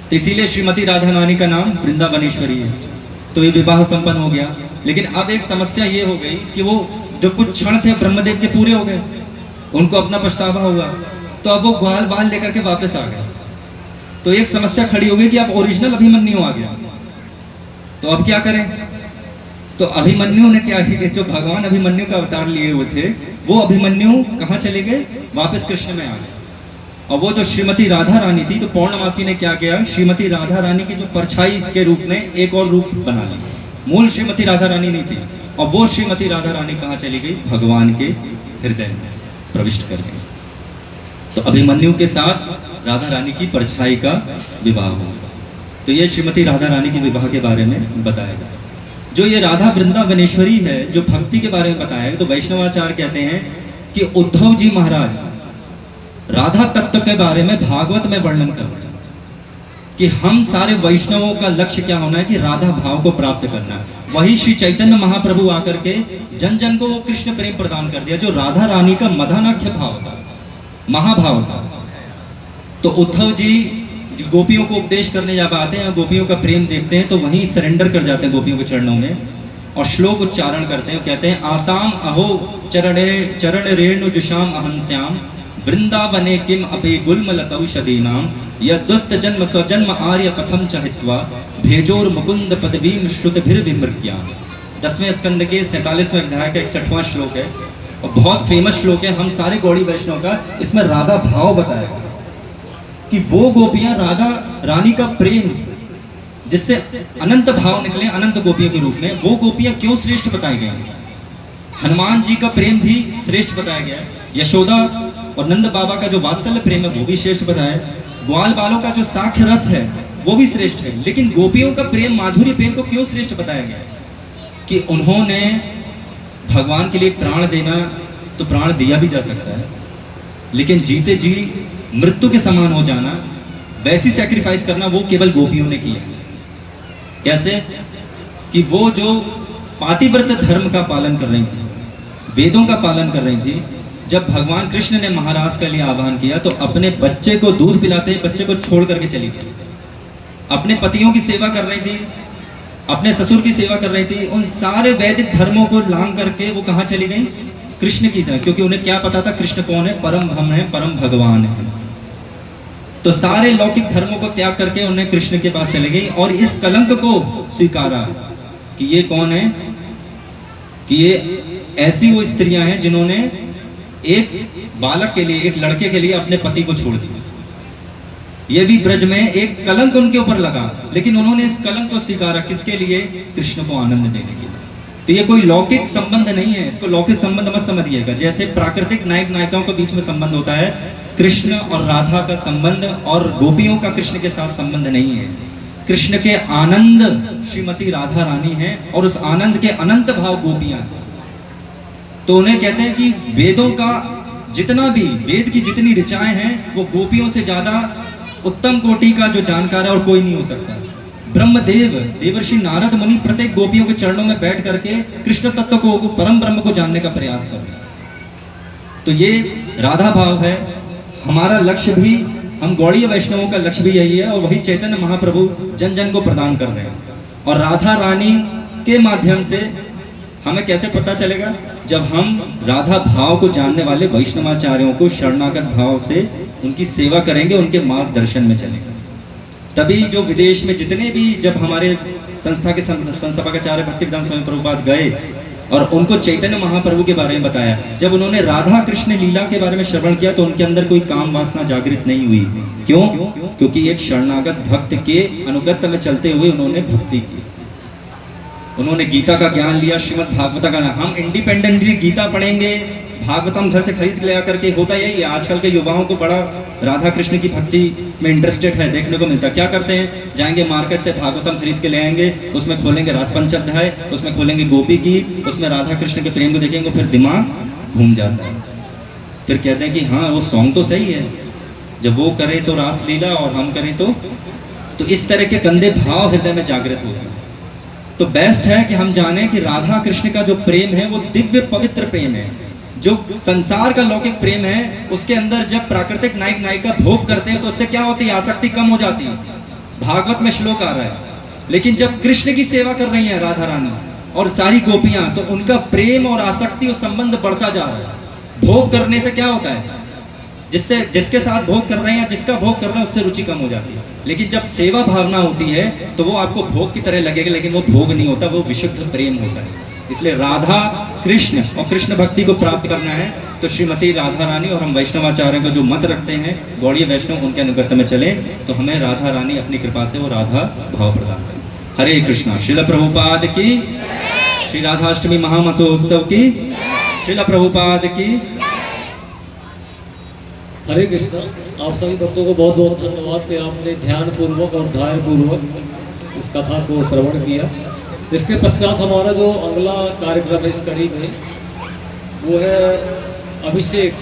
तो इसीलिए श्रीमती राधा रानी का नाम वृंदावनेश्वरी है। तो ये विवाह संपन्न हो गया। लेकिन अब एक समस्या ये हो गई कि वो जो कुछ क्षण थे ब्रह्मदेव के पूरे हो गए, उनको अपना पछतावा हुआ, तो अब वो ग्वाल बाल लेकर के वापस आ गए। तो एक समस्या खड़ी हो गई कि अब ओरिजिनल अभिमन्यु आ गया, तो अब क्या करें। तो अभिमन्यु ने क्या किया, जो भगवान अभिमन्यु का अवतार लिए हुए थे, वो अभिमन्यु कहाँ चले गए, वापस कृष्ण में आ गए। और वो जो श्रीमती राधा रानी थी, तो पौर्णमासी ने क्या किया, श्रीमती राधा रानी की जो परछाई के रूप में एक और रूप बना लिया। मूल श्रीमती राधा रानी नहीं थी, और वो श्रीमती राधा रानी कहाँ चली गई, भगवान के हृदय में प्रविष्ट कर गई। तो अभिमन्यु के साथ राधा रानी की परछाई का विवाह हुआ। तो ये श्रीमती राधा रानी के विवाह के बारे में बताया गया। जो ये राधा वृंदावनेश्वरी है, जो भक्ति के बारे में बताया गया, तो वैष्णवाचार्य कहते हैं कि उद्धव जी महाराज राधा तत्व के बारे में भागवत में वर्णन कर रहे हैं कि हम सारे वैष्णवों का लक्ष्य क्या होना है कि राधा भाव को प्राप्त करना। वही श्री चैतन्य महाप्रभु आकर के जन जन को वो कृष्ण प्रेम प्रदान कर दिया, जो राधा रानी का मदनाख्य भाव था, महाभाव था। तो उद्धव जी गोपियों को उपदेश करने जब आते हैं, गोपियों का प्रेम देखते हैं, तो वहीं सरेंडर कर जाते हैं गोपियों के चरणों में और श्लोक उच्चारण करते हैं। कहते हैं, आसाम अहो चरण रेणु जुषाम अहम श्याम वृंदावने किम अपि गुल्मलतौषधीनाम यदुस्त जन्म स्वजन्म आर्य पथम चहित्वा भेजोर मुकुंद पदवीम श्रुतभिर्विमृग्या। 10वें स्कंद के 47वें अध्याय का 61वां श्लोक है और बहुत फेमस श्लोक है। हम सारे गौड़ी वैष्णव का इसमें राधा भाव बताया कि वो गोपियां राधा रानी का प्रेम जिससे अनंत भाव निकले, अनंत गोपियों के रूप में, वो गोपियां क्यों श्रेष्ठ बताई गई। हनुमान जी का प्रेम भी श्रेष्ठ बताया गया, यशोदा और नंद बाबा का जो वात्सल्य प्रेम है वो भी श्रेष्ठ बताया, ग्वाल बालों का जो साख्य रस है वो भी श्रेष्ठ है। लेकिन गोपियों का प्रेम, माधुर्य प्रेम को क्यों श्रेष्ठ बताया गया कि उन्होंने भगवान के लिए प्राण देना, तो प्राण दिया भी जा सकता है, लेकिन जीते जी मृत्यु के समान हो जाना, वैसी सैक्रिफाइस करना वो केवल गोपियों ने किया। कैसे कि वो जो पातिव्रत धर्म का पालन कर रही थी, वेदों का पालन कर रही थी, जब भगवान कृष्ण ने महाराज के लिए आह्वान किया तो अपने बच्चे को दूध पिलाते ही बच्चे को छोड़ करके चली गई। अपने पतियों की सेवा कर रही थी, अपने ससुर की सेवा कर रही थी, उन सारे वैदिक धर्मों को लांग करके वो कहाँ चली गई, कृष्ण की सेवा। क्योंकि उन्हें क्या पता था कृष्ण कौन है, परम ब्रह्म है, परम भगवान है। तो सारे लौकिक धर्मों को त्याग करके उन्हें कृष्ण के पास चले गई और इस कलंक को स्वीकारा कि ये कौन है, कि ये ऐसी वो स्त्रियां हैं जिन्होंने एक बालक के लिए, एक लड़के के लिए अपने पति को छोड़ दिया। ये भी ब्रज में एक कलंक उनके ऊपर लगा, लेकिन उन्होंने इस कलंक को स्वीकारा किसके लिए, कृष्ण को आनंद देने के लिए। तो ये कोई लौकिक संबंध नहीं है, इसको लौकिक संबंध मत समझिएगा। जैसे प्राकृतिक नायक नायिकाओं के बीच में संबंध होता है, कृष्ण और राधा का संबंध और गोपियों का कृष्ण के साथ संबंध नहीं है। कृष्ण के आनंद श्रीमती राधा रानी है और उस आनंद के अनंत भाव गोपियां। तो उन्हें कहते हैं कि वेदों का जितना भी, वेद की जितनी ऋचाएं हैं, वो गोपियों से ज्यादा उत्तम कोटि का जो जानकार है और कोई नहीं हो सकता। ब्रह्मदेव, देवर्षि नारद मुनि प्रत्येक गोपियों के चरणों में बैठ करके कृष्ण तत्व को, परम ब्रह्म को जानने का प्रयास करते हैं। तो ये राधा भाव है। हमारा लक्ष्य भी, हम गौड़ीय वैष्णवों का लक्ष्य भी यही है और वही चैतन्य महाप्रभु जन जन को प्रदान कर रहे हैं। और राधा रानी के माध्यम से हमें कैसे पता चलेगा, जब हम राधा भाव को जानने वाले वैष्णवाचार्यों को शरणागत भाव से उनकी सेवा करेंगे, उनके मार्गदर्शन में चलेंगे, तभी जो विदेश में जितने भी, जब हमारे संस्था के संस्थापक आचार्य भक्तिवेदांत स्वामी प्रभुपाद गए और उनको चैतन्य महाप्रभु के बारे में बताया। जब उन्होंने राधा कृष्ण लीला के बारे में श्रवण किया तो उनके अंदर कोई काम वासना जागृत नहीं हुई। क्यों? क्योंकि एक शरणागत भक्त के अनुगत्य में चलते हुए उन्होंने भक्ति की, उन्होंने गीता का ज्ञान लिया, श्रीमद् भागवत का। हम इंडिपेंडेंटली गीता पढ़ेंगे, भागवतम घर से खरीद के ले आकर के, होता यही है। आजकल के युवाओं को बड़ा राधा कृष्ण की भक्ति में इंटरेस्टेड है, देखने को मिलता। क्या करते हैं, जाएंगे मार्केट से भागवतम खरीद के ले आएंगे, उसमें खोलेंगे रासपंचम अध्याय, उसमें खोलेंगे गोपी की, उसमें राधा कृष्ण के प्रेम को देखेंगे, फिर दिमाग घूम जाता है। फिर कहते हैं कि हाँ वो सॉन्ग तो सही है, जब वो करे तो रास लीला और हम करें तो इस तरह के गंदे भाव हृदय में जागृत होते हैं। तो बेस्ट है कि हम जाने कि राधा कृष्ण का जो प्रेम है वो दिव्य पवित्र प्रेम है। जो संसार का लौकिक प्रेम है उसके अंदर जब प्राकृतिक नायक नायिका भोग करते हैं तो उससे क्या होती है, आसक्ति कम हो जाती है। भागवत में श्लोक आ रहा है। लेकिन जब कृष्ण की सेवा कर रही हैं राधा रानी और सारी गोपियां, तो उनका प्रेम और आसक्ति और संबंध बढ़ता जा रहा है। भोग करने से क्या होता है, जिसके साथ भोग कर रहे हैं या जिसका भोग कर रहे हैं उससे रुचि कम हो जाती है। लेकिन जब सेवा भावना होती है तो वो आपको भोग की तरह लगेगा, लेकिन वो भोग नहीं होता, वो विशुद्ध प्रेम होता है। इसलिए राधा कृष्ण और कृष्ण भक्ति को प्राप्त करना है तो श्रीमती राधा रानी और हम वैष्णवाचार्य को जो मत रखते हैं गौड़ीय वैष्णव, उनके अनुगत्य में चले तो हमें राधा रानी अपनी कृपा से वो राधा भाव प्रदान करें। हरे कृष्णा। श्रील प्रभुपाद की, श्री राधाष्टमी महामहोत्सव की, श्रील प्रभुपाद की। हरे कृष्णा। आप सभी भक्तों को बहुत बहुत धन्यवाद कि आपने ध्यान पूर्वक और धैर्य पूर्वक इस कथा को श्रवण किया। इसके पश्चात हमारा जो अगला कार्यक्रम है इस कड़ी में वो है अभिषेक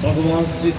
भगवान श्री